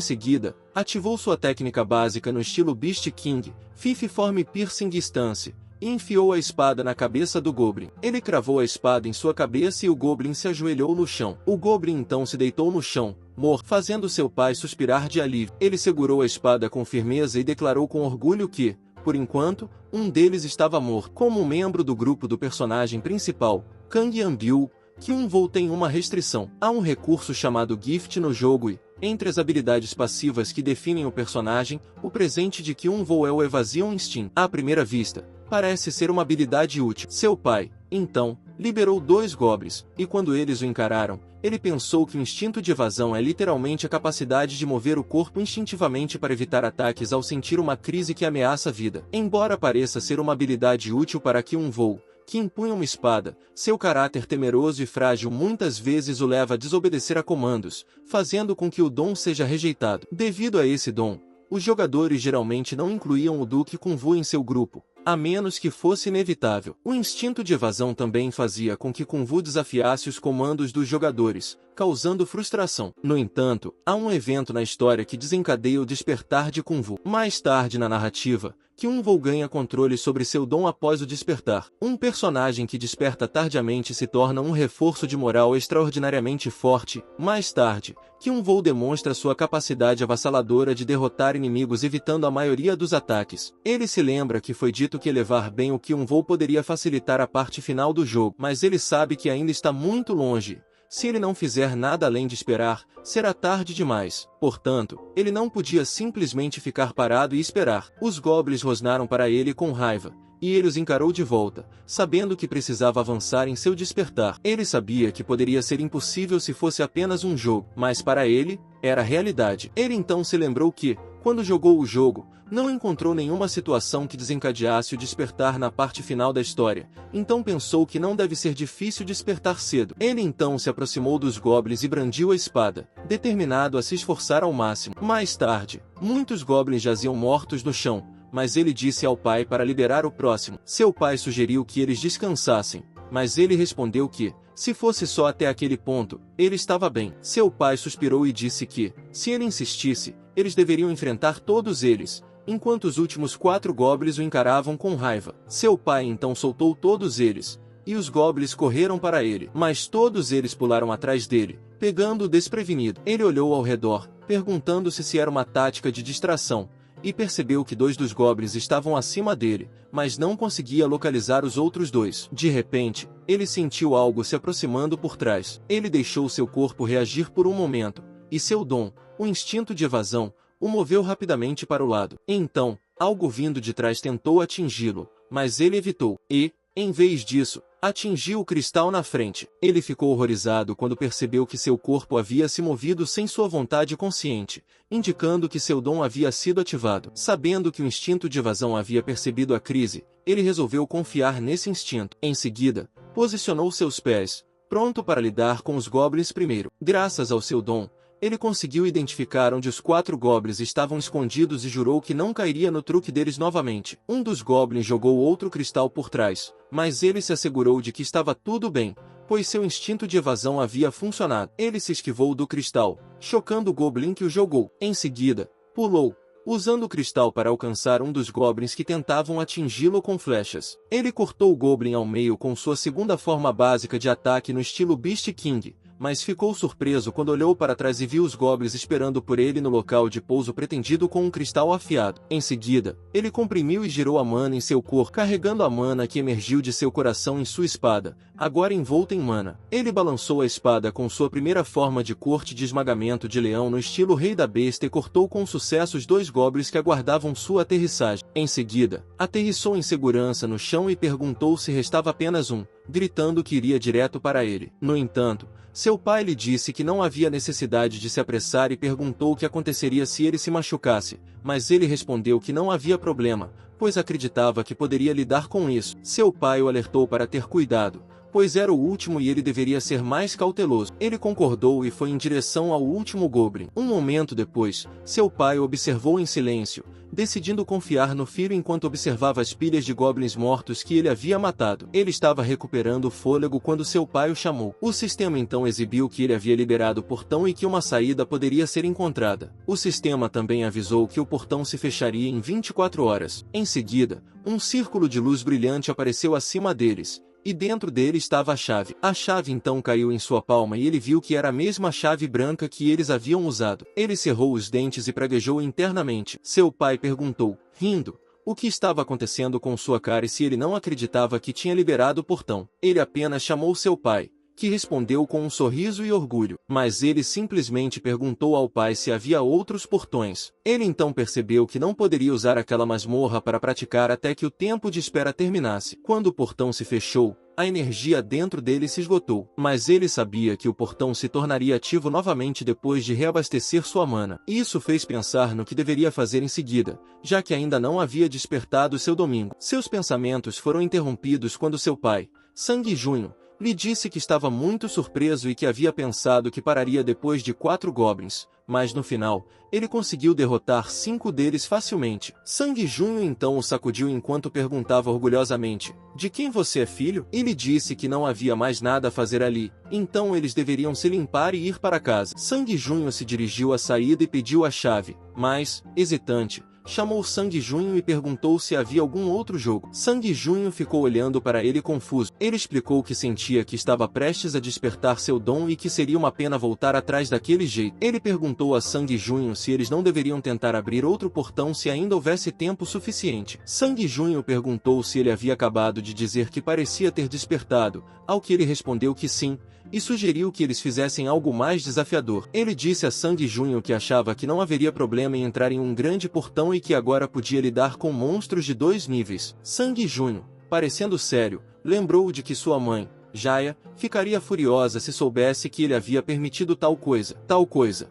seguida, ativou sua técnica básica no estilo Beast King, Fifth Form Piercing Stance, e enfiou a espada na cabeça do Goblin. Ele cravou a espada em sua cabeça e o Goblin se ajoelhou no chão. O Goblin então se deitou no chão, morto, fazendo seu pai suspirar de alívio. Ele segurou a espada com firmeza e declarou com orgulho que, por enquanto, um deles estava morto. Como membro do grupo do personagem principal, Kang Yanbiu, Kyun-Vou tem uma restrição. Há um recurso chamado Gift no jogo e, entre as habilidades passivas que definem o personagem, o presente de Kyun-Vou é o Evasion Instinct. À primeira vista, parece ser uma habilidade útil. Seu pai, então, liberou 2 goblins, e quando eles o encararam, ele pensou que o instinto de evasão é literalmente a capacidade de mover o corpo instintivamente para evitar ataques ao sentir uma crise que ameaça a vida. Embora pareça ser uma habilidade útil para Kyun-Vou, que empunha uma espada, seu caráter temeroso e frágil muitas vezes o leva a desobedecer a comandos, fazendo com que o dom seja rejeitado. Devido a esse dom, os jogadores geralmente não incluíam o Duque Kun-Vu em seu grupo, a menos que fosse inevitável. O instinto de evasão também fazia com que Kun-Vu desafiasse os comandos dos jogadores, causando frustração. No entanto, há um evento na história que desencadeia o despertar de Kun-Vu. Mais tarde na narrativa, Kyun-Vou ganha controle sobre seu dom após o despertar. Um personagem que desperta tardiamente se torna um reforço de moral extraordinariamente forte. Mais tarde, Kyun-Vou demonstra sua capacidade avassaladora de derrotar inimigos evitando a maioria dos ataques. Ele se lembra que foi dito que elevar bem o Kyun-Vou poderia facilitar a parte final do jogo, mas ele sabe que ainda está muito longe. Se ele não fizer nada além de esperar, será tarde demais. Portanto, ele não podia simplesmente ficar parado e esperar. Os goblins rosnaram para ele com raiva, e ele os encarou de volta, sabendo que precisava avançar em seu despertar. Ele sabia que poderia ser impossível se fosse apenas um jogo, mas para ele, era realidade. Ele então se lembrou que, quando jogou o jogo, não encontrou nenhuma situação que desencadeasse o despertar na parte final da história, então pensou que não deve ser difícil despertar cedo. Ele então se aproximou dos goblins e brandiu a espada, determinado a se esforçar ao máximo. Mais tarde, muitos goblins jaziam mortos no chão, mas ele disse ao pai para liberar o próximo. Seu pai sugeriu que eles descansassem, mas ele respondeu que, se fosse só até aquele ponto, ele estava bem. Seu pai suspirou e disse que, se ele insistisse, eles deveriam enfrentar todos eles, enquanto os últimos 4 goblins o encaravam com raiva. Seu pai então soltou todos eles, e os goblins correram para ele, mas todos eles pularam atrás dele, pegando-o desprevenido. Ele olhou ao redor, perguntando-se se era uma tática de distração, e percebeu que 2 dos goblins estavam acima dele, mas não conseguia localizar os outros 2. De repente, ele sentiu algo se aproximando por trás. Ele deixou seu corpo reagir por um momento, e seu dom, o instinto de evasão, o moveu rapidamente para o lado. Então, algo vindo de trás tentou atingi-lo, mas ele evitou, e, em vez disso, atingiu o cristal na frente. Ele ficou horrorizado quando percebeu que seu corpo havia se movido sem sua vontade consciente, indicando que seu dom havia sido ativado. Sabendo que o instinto de evasão havia percebido a crise, ele resolveu confiar nesse instinto. Em seguida, posicionou seus pés, pronto para lidar com os goblins primeiro. Graças ao seu dom, ele conseguiu identificar onde os 4 goblins estavam escondidos e jurou que não cairia no truque deles novamente. Um dos goblins jogou outro cristal por trás, mas ele se assegurou de que estava tudo bem, pois seu instinto de evasão havia funcionado. Ele se esquivou do cristal, chocando o goblin que o jogou. Em seguida, pulou, usando o cristal para alcançar um dos goblins que tentavam atingi-lo com flechas. Ele cortou o goblin ao meio com sua segunda forma básica de ataque no estilo Beast King, mas ficou surpreso quando olhou para trás e viu os goblins esperando por ele no local de pouso pretendido com um cristal afiado. Em seguida, ele comprimiu e girou a mana em seu corpo, carregando a mana que emergiu de seu coração em sua espada, agora envolta em mana. Ele balançou a espada com sua primeira forma de corte de esmagamento de leão no estilo Rei da Besta e cortou com sucesso os 2 goblins que aguardavam sua aterrissagem. Em seguida, aterrissou em segurança no chão e perguntou se restava apenas um. gritando que iria direto para ele. No entanto, seu pai lhe disse que não havia necessidade de se apressar e perguntou o que aconteceria se ele se machucasse, mas ele respondeu que não havia problema, pois acreditava que poderia lidar com isso. Seu pai o alertou para ter cuidado, pois era o último e ele deveria ser mais cauteloso. Ele concordou e foi em direção ao último Goblin. Um momento depois, seu pai o observou em silêncio, decidindo confiar no filho enquanto observava as pilhas de goblins mortos que ele havia matado. Ele estava recuperando o fôlego quando seu pai o chamou. O sistema então exibiu que ele havia liberado o portão e que uma saída poderia ser encontrada. O sistema também avisou que o portão se fecharia em 24 horas. Em seguida, um círculo de luz brilhante apareceu acima deles, e dentro dele estava a chave. A chave então caiu em sua palma e ele viu que era a mesma chave branca que eles haviam usado. Ele cerrou os dentes e praguejou internamente. Seu pai perguntou, rindo, o que estava acontecendo com sua cara e se ele não acreditava que tinha liberado o portão. Ele apenas chamou seu pai, que respondeu com um sorriso e orgulho. Mas ele simplesmente perguntou ao pai se havia outros portões. Ele então percebeu que não poderia usar aquela masmorra para praticar até que o tempo de espera terminasse. Quando o portão se fechou, a energia dentro dele se esgotou. Mas ele sabia que o portão se tornaria ativo novamente depois de reabastecer sua mana. Isso fez pensar no que deveria fazer em seguida, já que ainda não havia despertado seu domingo. Seus pensamentos foram interrompidos quando seu pai, Sangue Junho, lhe disse que estava muito surpreso e que havia pensado que pararia depois de 4 goblins, mas no final, ele conseguiu derrotar 5 deles facilmente. Sangue Junho então o sacudiu enquanto perguntava orgulhosamente, de quem você é filho? Ele disse que não havia mais nada a fazer ali, então eles deveriam se limpar e ir para casa. Sangue Junho se dirigiu à saída e pediu a chave, mas, hesitante, chamou Sangue Junho e perguntou se havia algum outro jogo. Sangue Junho ficou olhando para ele confuso. Ele explicou que sentia que estava prestes a despertar seu dom e que seria uma pena voltar atrás daquele jeito. Ele perguntou a Sangue Junho se eles não deveriam tentar abrir outro portão se ainda houvesse tempo suficiente. Sangue Junho perguntou se ele havia acabado de dizer que parecia ter despertado, ao que ele respondeu que sim, e sugeriu que eles fizessem algo mais desafiador. Ele disse a Sangue Junho que achava que não haveria problema em entrar em um grande portão e que agora podia lidar com monstros de 2 níveis. Sangue Junho, parecendo sério, lembrou de que sua mãe, Jaya, ficaria furiosa se soubesse que ele havia permitido tal coisa.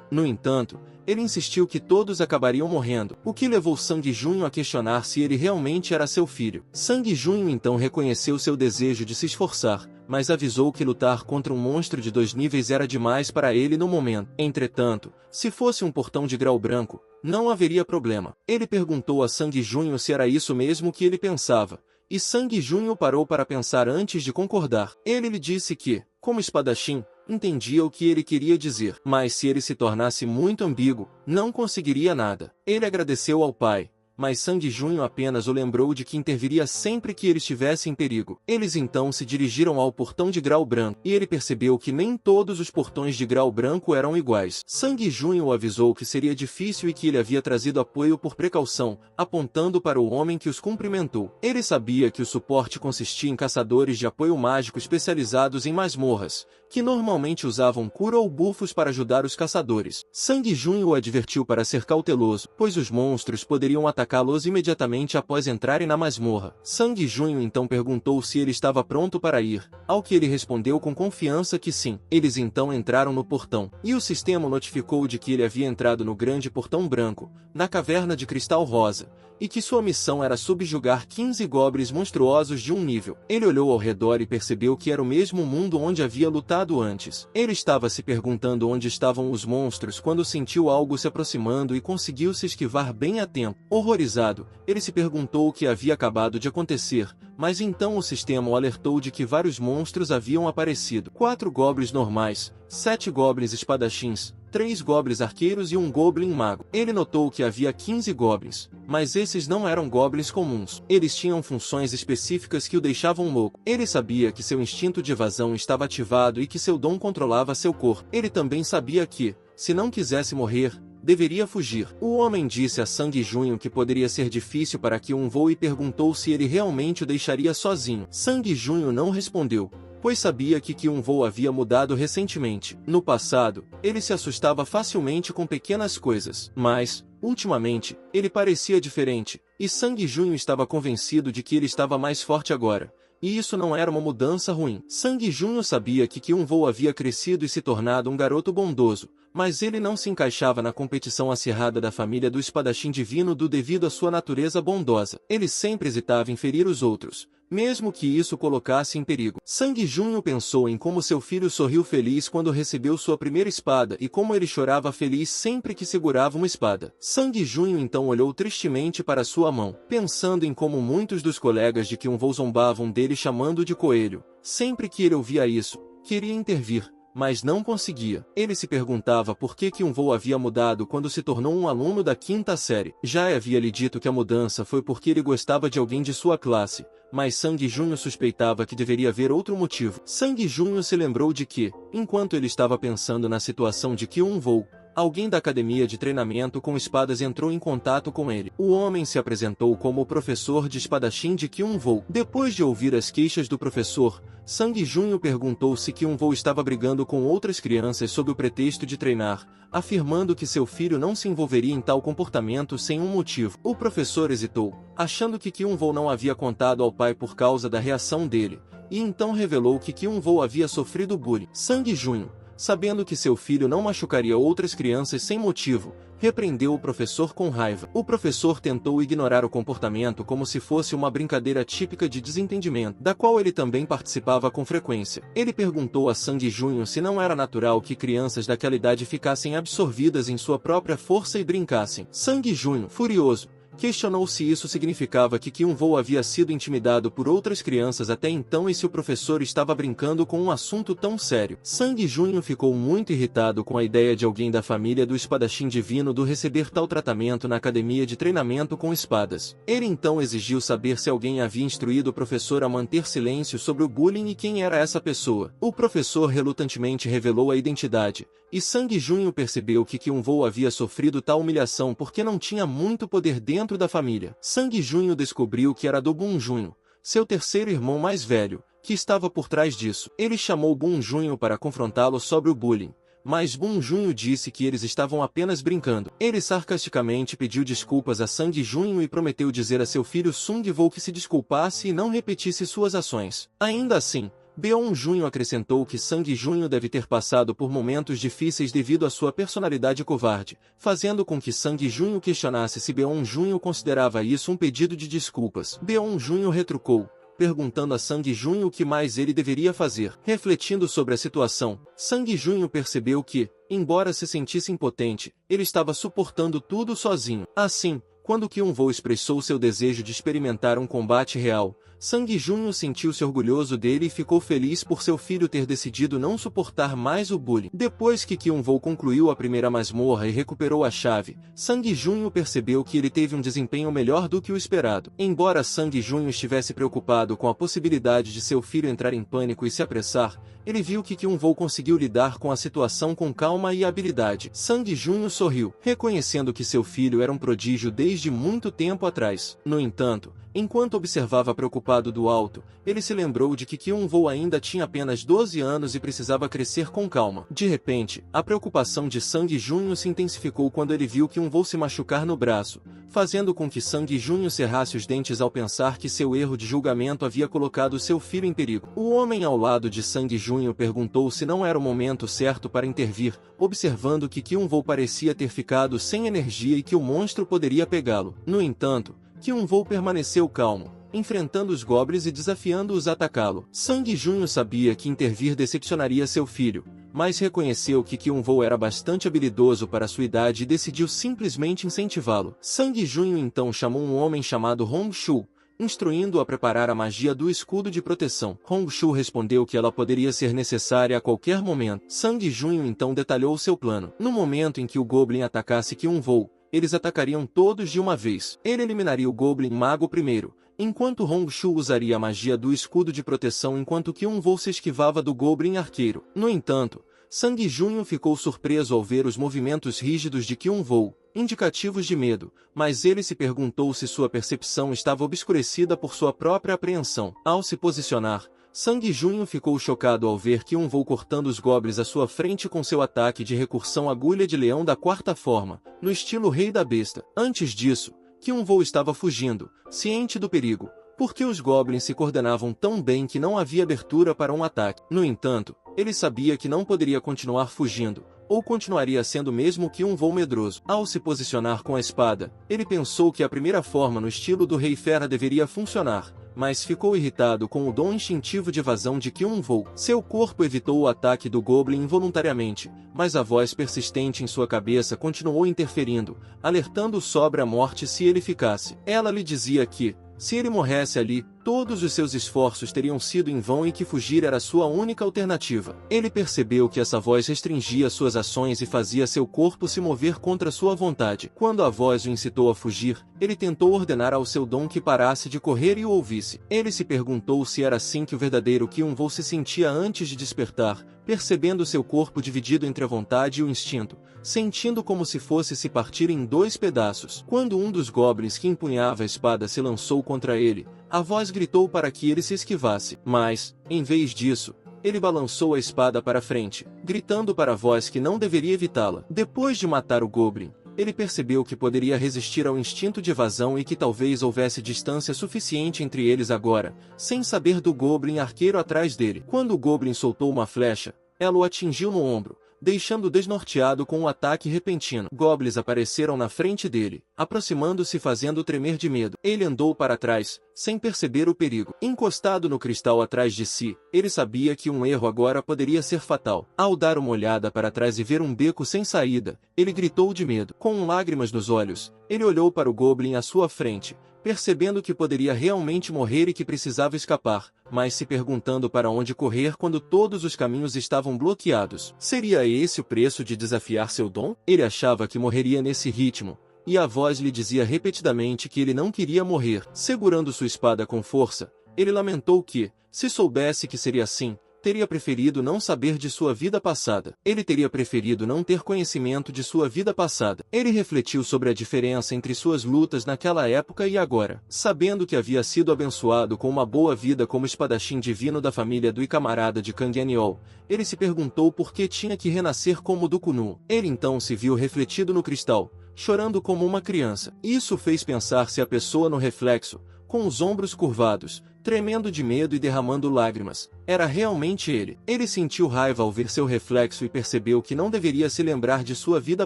No entanto, ele insistiu que todos acabariam morrendo, o que levou Sangue Junho a questionar se ele realmente era seu filho. Sangue Junho então reconheceu seu desejo de se esforçar, mas avisou que lutar contra um monstro de 2 níveis era demais para ele no momento. Entretanto, se fosse um portão de grau branco, não haveria problema. Ele perguntou a Sangue Junho se era isso mesmo que ele pensava, e Sangue Junho parou para pensar antes de concordar. Ele lhe disse que, como espadachim, entendia o que ele queria dizer, mas se ele se tornasse muito ambíguo, não conseguiria nada. Ele agradeceu ao pai, mas Sangue Junho apenas o lembrou de que interviria sempre que ele estivesse em perigo. Eles então se dirigiram ao portão de grau branco, e ele percebeu que nem todos os portões de grau branco eram iguais. Sangue Junho o avisou que seria difícil e que ele havia trazido apoio por precaução, apontando para o homem que os cumprimentou. Ele sabia que o suporte consistia em caçadores de apoio mágico especializados em masmorras, que normalmente usavam cura ou bufos para ajudar os caçadores. Sangue Junho o advertiu para ser cauteloso, pois os monstros poderiam atacá-los imediatamente após entrarem na masmorra. Sangue Junho então perguntou se ele estava pronto para ir, ao que ele respondeu com confiança que sim. Eles então entraram no portão, e o sistema notificou de que ele havia entrado no grande portão branco, na caverna de cristal rosa, e que sua missão era subjugar 15 goblins monstruosos de 1 nível. Ele olhou ao redor e percebeu que era o mesmo mundo onde havia lutado antes. Ele estava se perguntando onde estavam os monstros quando sentiu algo se aproximando e conseguiu se esquivar bem a tempo. Horrorizado, ele se perguntou o que havia acabado de acontecer, mas então o sistema o alertou de que vários monstros haviam aparecido. 4 goblins normais, 7 goblins espadachins, 3 goblins arqueiros e 1 goblin mago. Ele notou que havia 15 goblins, mas esses não eram goblins comuns. Eles tinham funções específicas que o deixavam louco. Ele sabia que seu instinto de evasão estava ativado e que seu dom controlava seu corpo. Ele também sabia que, se não quisesse morrer, deveria fugir. O homem disse a Sangue Junho que poderia ser difícil para que um voe e perguntou se ele realmente o deixaria sozinho. Sangue Junho não respondeu, pois sabia que Kyun-Vou havia mudado recentemente. No passado, ele se assustava facilmente com pequenas coisas, mas, ultimamente, ele parecia diferente, e Sangue Junho estava convencido de que ele estava mais forte agora, e isso não era uma mudança ruim. Sangue Júnior sabia que Kyun-Woo havia crescido e se tornado um garoto bondoso, mas ele não se encaixava na competição acirrada da família do espadachim divino devido à sua natureza bondosa. Ele sempre hesitava em ferir os outros, mesmo que isso colocasse em perigo. Sangue Júnior pensou em como seu filho sorriu feliz quando recebeu sua primeira espada e como ele chorava feliz sempre que segurava uma espada. Sangue Júnior então olhou tristemente para sua mão, pensando em como muitos dos colegas de Kyun-Woo zombavam dele chamando de coelho. Sempre que ele ouvia isso, queria intervir, mas não conseguia. Ele se perguntava por que Kyun-Woo havia mudado quando se tornou um aluno da 5ª série. Já havia lhe dito que a mudança foi porque ele gostava de alguém de sua classe, mas Sangue Júnior suspeitava que deveria haver outro motivo. Sangue Júnior se lembrou de que, enquanto ele estava pensando na situação de Kyun-Woo, alguém da academia de treinamento com espadas entrou em contato com ele. O homem se apresentou como o professor de espadachim de Kyun-Woo. Depois de ouvir as queixas do professor, Sangue Júnior perguntou se Kyun-Woo estava brigando com outras crianças sob o pretexto de treinar, afirmando que seu filho não se envolveria em tal comportamento sem um motivo. O professor hesitou, achando que Kyun-Woo não havia contado ao pai por causa da reação dele, e então revelou que Kyun-Woo havia sofrido bullying. Sangue Júnior, sabendo que seu filho não machucaria outras crianças sem motivo, repreendeu o professor com raiva. O professor tentou ignorar o comportamento como se fosse uma brincadeira típica de desentendimento, da qual ele também participava com frequência. Ele perguntou a Sangue Júnior se não era natural que crianças daquela idade ficassem absorvidas em sua própria força e brincassem. Sangue Júnior, furioso, questionou se isso significava que Kyun-Woo havia sido intimidado por outras crianças até então e se o professor estava brincando com um assunto tão sério. Sangue Júnior ficou muito irritado com a ideia de alguém da família do espadachim divino receber tal tratamento na academia de treinamento com espadas. Ele então exigiu saber se alguém havia instruído o professor a manter silêncio sobre o bullying e quem era essa pessoa. O professor relutantemente revelou a identidade, e Sangue Júnior percebeu que Kyun-Woo havia sofrido tal humilhação porque não tinha muito poder dentro da família. Sangue Júnior descobriu que era Do-Bun Júnior, seu terceiro irmão mais velho, que estava por trás disso. Ele chamou Bun Júnior para confrontá-lo sobre o bullying, mas Bun Júnior disse que eles estavam apenas brincando. Ele sarcasticamente pediu desculpas a Sangue Júnior e prometeu dizer a seu filho Sung-Woo que se desculpasse e não repetisse suas ações. Ainda assim, Beon Júnior acrescentou que Sangue Júnior deve ter passado por momentos difíceis devido à sua personalidade covarde, fazendo com que Sangue Júnior questionasse se Beon Júnior considerava isso um pedido de desculpas. Beon Júnior retrucou, perguntando a Sangue Júnior o que mais ele deveria fazer. Refletindo sobre a situação, Sangue Júnior percebeu que, embora se sentisse impotente, ele estava suportando tudo sozinho. Assim, quando Kyun-Woo expressou seu desejo de experimentar um combate real, Sangue Júnior sentiu-se orgulhoso dele e ficou feliz por seu filho ter decidido não suportar mais o bullying. Depois que Kyun-Woo concluiu a primeira masmorra e recuperou a chave, Sangue Júnior percebeu que ele teve um desempenho melhor do que o esperado. Embora Sangue Júnior estivesse preocupado com a possibilidade de seu filho entrar em pânico e se apressar, ele viu que Kyun-Woo conseguiu lidar com a situação com calma e habilidade. Sangue Júnior sorriu, reconhecendo que seu filho era um prodígio desde muito tempo atrás. No entanto, enquanto observava preocupado do alto, ele se lembrou de que Kyun-Woo ainda tinha apenas 12 anos e precisava crescer com calma. De repente, a preocupação de Sangue Júnior se intensificou quando ele viu Kyun-Woo se machucar no braço, fazendo com que Sangue Júnior cerrasse os dentes ao pensar que seu erro de julgamento havia colocado seu filho em perigo. O homem ao lado de Sangue Júnior perguntou se não era o momento certo para intervir, observando que Kyun-Woo parecia ter ficado sem energia e que o monstro poderia pegá-lo. No entanto, Kyun-Woo permaneceu calmo, enfrentando os goblins e desafiando-os a atacá-lo. Sangue Júnior sabia que intervir decepcionaria seu filho, mas reconheceu que Kyun-Woo era bastante habilidoso para sua idade e decidiu simplesmente incentivá-lo. Sangue Júnior então chamou um homem chamado Hong-Shu, instruindo-o a preparar a magia do escudo de proteção. Hong-Shu respondeu que ela poderia ser necessária a qualquer momento. Sangue Júnior então detalhou seu plano. No momento em que o Goblin atacasse Kyun-Woo, eles atacariam todos de uma vez. Ele eliminaria o Goblin Mago primeiro, enquanto Hong-Shu usaria a magia do escudo de proteção enquanto Kyun-Woo se esquivava do Goblin Arqueiro. No entanto, Sangue Júnior ficou surpreso ao ver os movimentos rígidos de Kyun-Woo, indicativos de medo, mas ele se perguntou se sua percepção estava obscurecida por sua própria apreensão. Ao se posicionar, Sangue Júnior ficou chocado ao ver Kyun-Woo cortando os goblins à sua frente com seu ataque de recursão agulha de leão da quarta forma, no estilo Rei da Besta. Antes disso, Kyun-Woo estava fugindo, ciente do perigo, porque os goblins se coordenavam tão bem que não havia abertura para um ataque. No entanto, ele sabia que não poderia continuar fugindo, ou continuaria sendo mesmo que um voo medroso. Ao se posicionar com a espada, ele pensou que a primeira forma no estilo do Rei Fera deveria funcionar, mas ficou irritado com o dom instintivo de evasão de Kyun-Vou. Seu corpo evitou o ataque do Goblin involuntariamente, mas a voz persistente em sua cabeça continuou interferindo, alertando-o sobre a morte se ele ficasse. Ela lhe dizia que, se ele morresse ali, todos os seus esforços teriam sido em vão e que fugir era sua única alternativa. Ele percebeu que essa voz restringia suas ações e fazia seu corpo se mover contra sua vontade. Quando a voz o incitou a fugir, ele tentou ordenar ao seu dom que parasse de correr e o ouvisse. Ele se perguntou se era assim que o verdadeiro Kyun-Vou se sentia antes de despertar, percebendo seu corpo dividido entre a vontade e o instinto, sentindo como se fosse se partir em dois pedaços. Quando um dos goblins que empunhava a espada se lançou contra ele, a voz gritou para que ele se esquivasse, mas, em vez disso, ele balançou a espada para frente, gritando para a voz que não deveria evitá-la. Depois de matar o goblin, ele percebeu que poderia resistir ao instinto de evasão e que talvez houvesse distância suficiente entre eles agora, sem saber do goblin arqueiro atrás dele. Quando o goblin soltou uma flecha, ela o atingiu no ombro, deixando-o desnorteado com um ataque repentino. Goblins apareceram na frente dele, aproximando-se fazendo-o tremer de medo. Ele andou para trás, sem perceber o perigo. Encostado no cristal atrás de si, ele sabia que um erro agora poderia ser fatal. Ao dar uma olhada para trás e ver um beco sem saída, ele gritou de medo. Com lágrimas nos olhos, ele olhou para o goblin à sua frente, percebendo que poderia realmente morrer e que precisava escapar, mas se perguntando para onde correr quando todos os caminhos estavam bloqueados. Seria esse o preço de desafiar seu dom? Ele achava que morreria nesse ritmo, e a voz lhe dizia repetidamente que ele não queria morrer. Segurando sua espada com força, ele lamentou que, se soubesse que seria assim, teria preferido não saber de sua vida passada. Ele teria preferido não ter conhecimento de sua vida passada. Ele refletiu sobre a diferença entre suas lutas naquela época e agora. Sabendo que havia sido abençoado com uma boa vida como espadachim divino da família do camarada de Kang Yeol, ele se perguntou por que tinha que renascer como Dukunu. Ele então se viu refletido no cristal, chorando como uma criança. Isso fez pensar se a pessoa no reflexo, com os ombros curvados, tremendo de medo e derramando lágrimas, era realmente ele. Ele sentiu raiva ao ver seu reflexo e percebeu que não deveria se lembrar de sua vida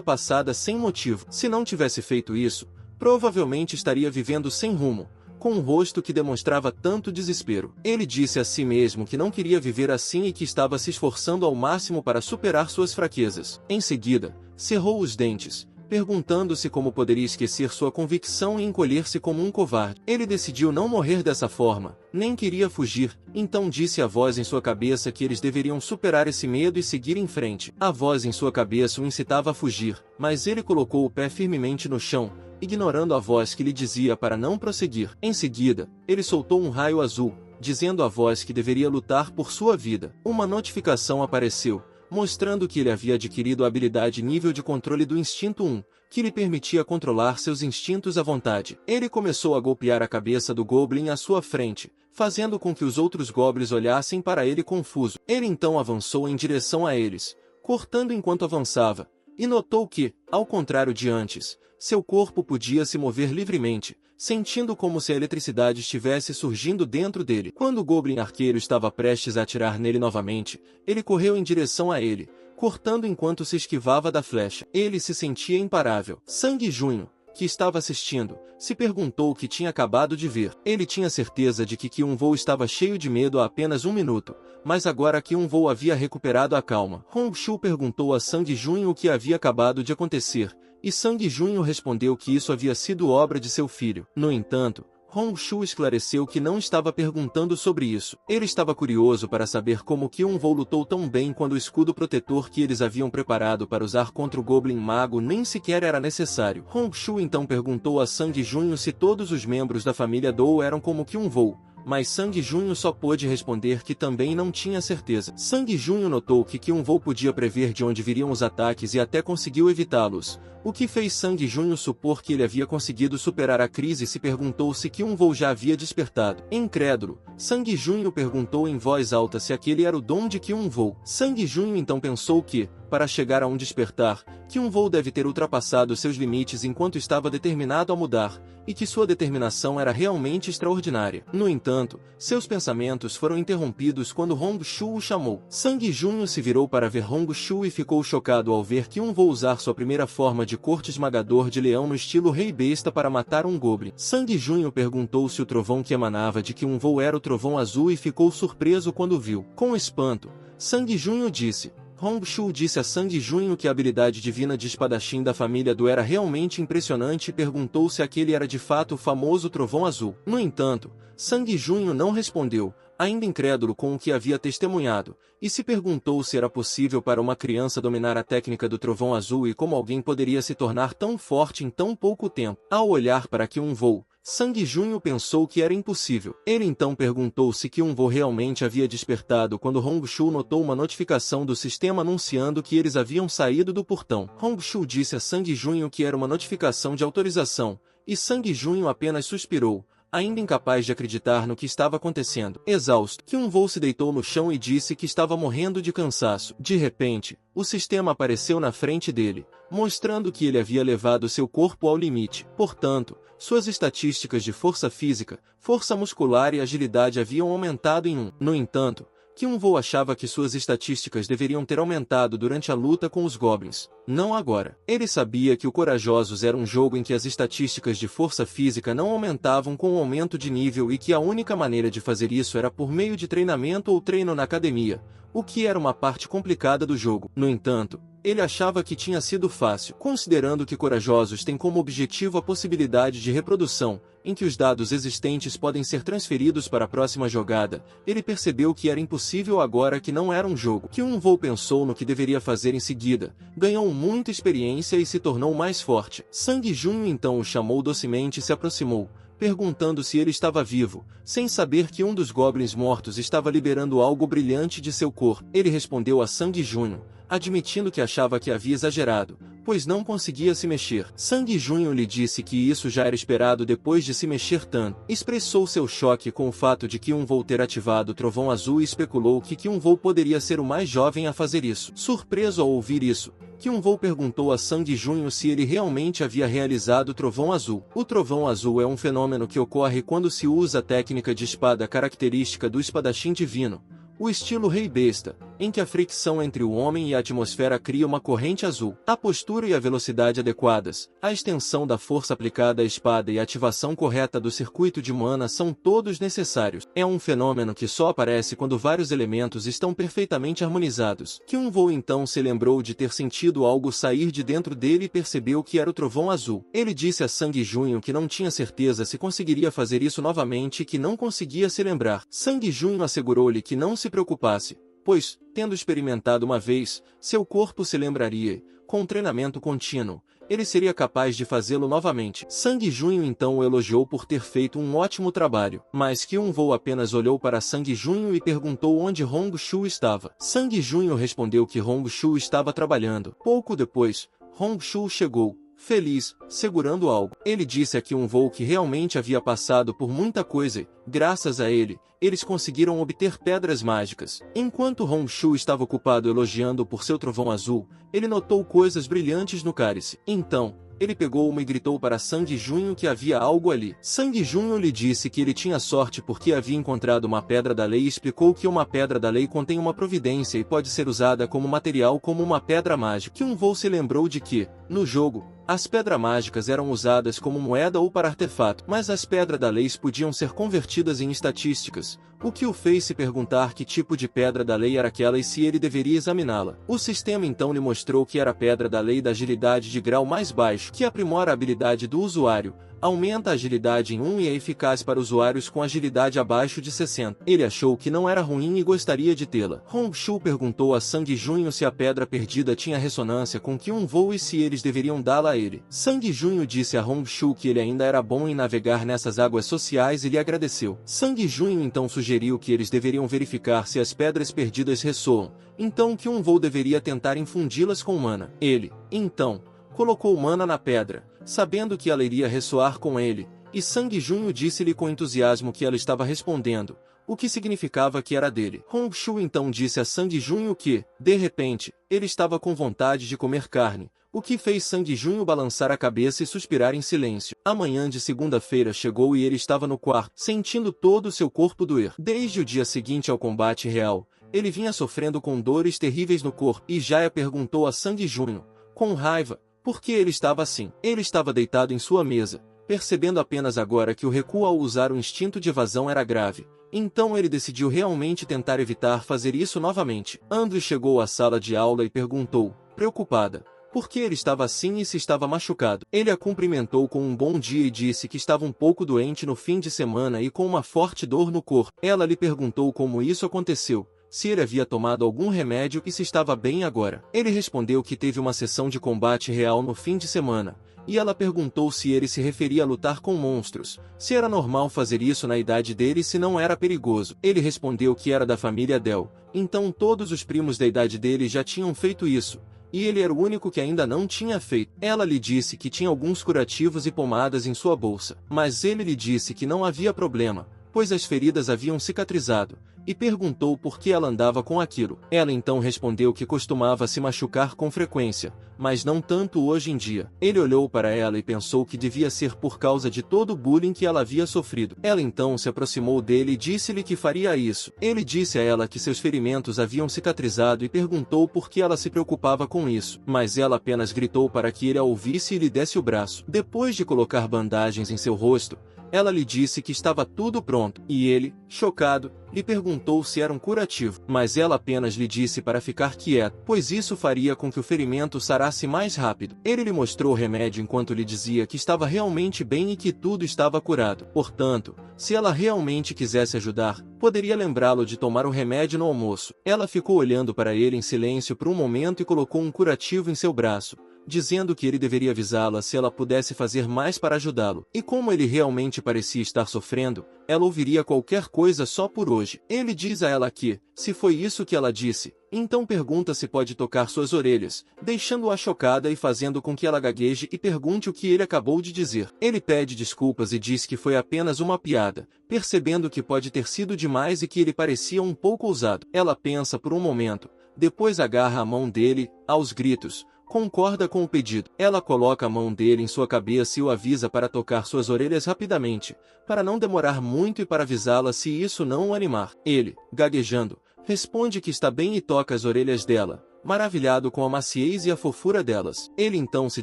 passada sem motivo. Se não tivesse feito isso, provavelmente estaria vivendo sem rumo, com um rosto que demonstrava tanto desespero. Ele disse a si mesmo que não queria viver assim e que estava se esforçando ao máximo para superar suas fraquezas. Em seguida, cerrou os dentes, perguntando-se como poderia esquecer sua convicção e encolher-se como um covarde. Ele decidiu não morrer dessa forma, nem queria fugir, então disse à voz em sua cabeça que eles deveriam superar esse medo e seguir em frente. A voz em sua cabeça o incitava a fugir, mas ele colocou o pé firmemente no chão, ignorando a voz que lhe dizia para não prosseguir. Em seguida, ele soltou um raio azul, dizendo à voz que deveria lutar por sua vida. Uma notificação apareceu, mostrando que ele havia adquirido a habilidade nível de controle do Instinto 1, que lhe permitia controlar seus instintos à vontade. Ele começou a golpear a cabeça do Goblin à sua frente, fazendo com que os outros Goblins olhassem para ele confuso. Ele então avançou em direção a eles, cortando enquanto avançava, e notou que, ao contrário de antes, seu corpo podia se mover livremente, sentindo como se a eletricidade estivesse surgindo dentro dele. Quando o Goblin arqueiro estava prestes a atirar nele novamente, ele correu em direção a ele, cortando enquanto se esquivava da flecha. Ele se sentia imparável. Sangue Junho, que estava assistindo, se perguntou o que tinha acabado de ver. Ele tinha certeza de que Kyun-Vou estava cheio de medo há apenas um minuto, mas agora Kyun-Vou havia recuperado a calma. Hong-Shu perguntou a Sangue Junho o que havia acabado de acontecer, e Sangue Junho respondeu que isso havia sido obra de seu filho. No entanto, Hong-Shu esclareceu que não estava perguntando sobre isso. Ele estava curioso para saber como Kyun-Vou lutou tão bem quando o escudo protetor que eles haviam preparado para usar contra o Goblin Mago nem sequer era necessário. Hong-Shu então perguntou a Sangue Junho se todos os membros da família Dou eram como Kyun-Vou, mas Sangue Junho só pôde responder que também não tinha certeza. Sangue Junho notou que Kyun-Vou podia prever de onde viriam os ataques e até conseguiu evitá-los, o que fez Sangue Junho supor que ele havia conseguido superar a crise e se perguntou se Kyun-Vou já havia despertado. Incrédulo, Sangue Junho perguntou em voz alta se aquele era o dom de Kyun-Vou. Sangue Junho então pensou que, para chegar a um despertar, que um voo deve ter ultrapassado seus limites enquanto estava determinado a mudar, e que sua determinação era realmente extraordinária. No entanto, seus pensamentos foram interrompidos quando Hong Shu o chamou. Sang Junho se virou para ver Hong Shu e ficou chocado ao ver que um voo usar sua primeira forma de corte esmagador de leão no estilo Rei Besta para matar um goblin. Sang Junho perguntou se o trovão que emanava de que um voo era o trovão azul e ficou surpreso quando viu. Com espanto, Sang Junho disse. Hong Shu disse a Sang Junho que a habilidade divina de espadachim da família Do era realmente impressionante e perguntou se aquele era de fato o famoso trovão azul. No entanto, Sang Junho não respondeu, ainda incrédulo com o que havia testemunhado, e se perguntou se era possível para uma criança dominar a técnica do trovão azul e como alguém poderia se tornar tão forte em tão pouco tempo. Ao olhar para Kyun Voo, Sang Junho pensou que era impossível. Ele então perguntou se Kyun Voo realmente havia despertado quando Hong Shu notou uma notificação do sistema anunciando que eles haviam saído do portão. Hong Shu disse a Sang Junho que era uma notificação de autorização, e Sang Junho apenas suspirou, ainda incapaz de acreditar no que estava acontecendo. Exausto, Kyun Voo se deitou no chão e disse que estava morrendo de cansaço. De repente, o sistema apareceu na frente dele, mostrando que ele havia levado seu corpo ao limite. Portanto, suas estatísticas de força física, força muscular e agilidade haviam aumentado em 1. No entanto, Kyun Voo achava que suas estatísticas deveriam ter aumentado durante a luta com os goblins. Não agora. Ele sabia que o Corajosos era um jogo em que as estatísticas de força física não aumentavam com o aumento de nível e que a única maneira de fazer isso era por meio de treinamento ou treino na academia, o que era uma parte complicada do jogo. No entanto, ele achava que tinha sido fácil, considerando que Corajosos tem como objetivo a possibilidade de reprodução, em que os dados existentes podem ser transferidos para a próxima jogada. Ele percebeu que era impossível agora que não era um jogo. Kyun Voo pensou no que deveria fazer em seguida, ganhou muita experiência e se tornou mais forte. Sang Junho então o chamou docemente e se aproximou, perguntando se ele estava vivo, sem saber que um dos goblins mortos estava liberando algo brilhante de seu corpo. Ele respondeu a Sang Junho, admitindo que achava que havia exagerado, pois não conseguia se mexer. Sang Junho lhe disse que isso já era esperado depois de se mexer tanto. Expressou seu choque com o fato de Kyun Voo ter ativado o Trovão Azul e especulou que Kyun Voo poderia ser o mais jovem a fazer isso. Surpreso ao ouvir isso, Kyun Voo perguntou a Sang Junho se ele realmente havia realizado o Trovão Azul. O Trovão Azul é um fenômeno que ocorre quando se usa a técnica de espada característica do espadachim divino, o estilo Rei Besta, em que a fricção entre o homem e a atmosfera cria uma corrente azul. A postura e a velocidade adequadas, a extensão da força aplicada à espada e a ativação correta do circuito de mana são todos necessários. É um fenômeno que só aparece quando vários elementos estão perfeitamente harmonizados. Kyun Voo então se lembrou de ter sentido algo sair de dentro dele e percebeu que era o Trovão Azul. Ele disse a Sang Junho que não tinha certeza se conseguiria fazer isso novamente e que não conseguia se lembrar. Sang Junho assegurou-lhe que não se preocupasse, pois, tendo experimentado uma vez, seu corpo se lembraria e, com treinamento contínuo, ele seria capaz de fazê-lo novamente. Sang Junho então o elogiou por ter feito um ótimo trabalho, mas Kyun Voo apenas olhou para Sang Junho e perguntou onde Hong Shu estava. Sang Junho respondeu que Hong Shu estava trabalhando. Pouco depois, Hong Shu chegou, feliz, segurando algo. Ele disse a Kyun Voo que realmente havia passado por muita coisa e, graças a ele, eles conseguiram obter pedras mágicas. Enquanto Hong Shu estava ocupado elogiando por seu trovão azul, ele notou coisas brilhantes no cálice. Então, ele pegou uma e gritou para Sang Junho que havia algo ali. Sang Junho lhe disse que ele tinha sorte porque havia encontrado uma pedra da lei e explicou que uma pedra da lei contém uma providência e pode ser usada como material como uma pedra mágica. Kyun Voo se lembrou de que, no jogo, as pedras mágicas eram usadas como moeda ou para artefato, mas as pedras da lei podiam ser convertidas em estatísticas, o que o fez se perguntar que tipo de pedra da lei era aquela e se ele deveria examiná-la. O sistema então lhe mostrou que era a pedra da lei da agilidade de grau mais baixo, que aprimora a habilidade do usuário, aumenta a agilidade em 1 e é eficaz para usuários com agilidade abaixo de 60. Ele achou que não era ruim e gostaria de tê-la. Hong Shu perguntou a Sang Junho se a pedra perdida tinha ressonância com Kyun Voo e se eles deveriam dá-la a ele. Sang Junho disse a Hong Shu que ele ainda era bom em navegar nessas águas sociais e lhe agradeceu. Sang Junho então sugeriu que eles deveriam verificar se as pedras perdidas ressoam, então Kyun Voo deveria tentar infundi-las com mana. Ele, então, colocou mana na pedra, sabendo que ela iria ressoar com ele, e Sang Junho disse-lhe com entusiasmo que ela estava respondendo, o que significava que era dele. Honshu então disse a Sandy Junho que, de repente, ele estava com vontade de comer carne, o que fez Sandy Junho balançar a cabeça e suspirar em silêncio. A manhã de segunda-feira chegou e ele estava no quarto, sentindo todo o seu corpo doer. Desde o dia seguinte ao combate real, ele vinha sofrendo com dores terríveis no corpo, e Jaya perguntou a Sandy Junho, com raiva, por que ele estava assim. Ele estava deitado em sua mesa, percebendo apenas agora que o recuo ao usar o instinto de evasão era grave. Então ele decidiu realmente tentar evitar fazer isso novamente. Andrew chegou à sala de aula e perguntou, preocupada, por que ele estava assim e se estava machucado. Ele a cumprimentou com um bom dia e disse que estava um pouco doente no fim de semana e com uma forte dor no corpo. Ela lhe perguntou como isso aconteceu, se ele havia tomado algum remédio e se estava bem agora. Ele respondeu que teve uma sessão de combate real no fim de semana, e ela perguntou se ele se referia a lutar com monstros, se era normal fazer isso na idade dele e se não era perigoso. Ele respondeu que era da família Del, então todos os primos da idade dele já tinham feito isso, e ele era o único que ainda não tinha feito. Ela lhe disse que tinha alguns curativos e pomadas em sua bolsa, mas ele lhe disse que não havia problema, pois as feridas haviam cicatrizado, e perguntou por que ela andava com aquilo. Ela então respondeu que costumava se machucar com frequência, mas não tanto hoje em dia. Ele olhou para ela e pensou que devia ser por causa de todo o bullying que ela havia sofrido. Ela então se aproximou dele e disse-lhe que faria isso. Ele disse a ela que seus ferimentos haviam cicatrizado e perguntou por que ela se preocupava com isso, mas ela apenas gritou para que ele a ouvisse e lhe desse o braço. Depois de colocar bandagens em seu rosto, ela lhe disse que estava tudo pronto, e ele, chocado, lhe perguntou se era um curativo, mas ela apenas lhe disse para ficar quieto, pois isso faria com que o ferimento sarasse mais rápido. Ele lhe mostrou o remédio enquanto lhe dizia que estava realmente bem e que tudo estava curado. Portanto, se ela realmente quisesse ajudar, poderia lembrá-lo de tomar o remédio no almoço. Ela ficou olhando para ele em silêncio por um momento e colocou um curativo em seu braço, dizendo que ele deveria avisá-la se ela pudesse fazer mais para ajudá-lo. E como ele realmente parecia estar sofrendo, ela ouviria qualquer coisa só por hoje. Ele diz a ela que, se foi isso que ela disse, então pergunta se pode tocar suas orelhas, deixando-a chocada e fazendo com que ela gagueje e pergunte o que ele acabou de dizer. Ele pede desculpas e diz que foi apenas uma piada, percebendo que pode ter sido demais e que ele parecia um pouco ousado. Ela pensa por um momento, depois agarra a mão dele, aos gritos, concorda com o pedido. Ela coloca a mão dele em sua cabeça e o avisa para tocar suas orelhas rapidamente, para não demorar muito e para avisá-la se isso não o animar. Ele, gaguejando, responde que está bem e toca as orelhas dela, maravilhado com a maciez e a fofura delas. Ele então se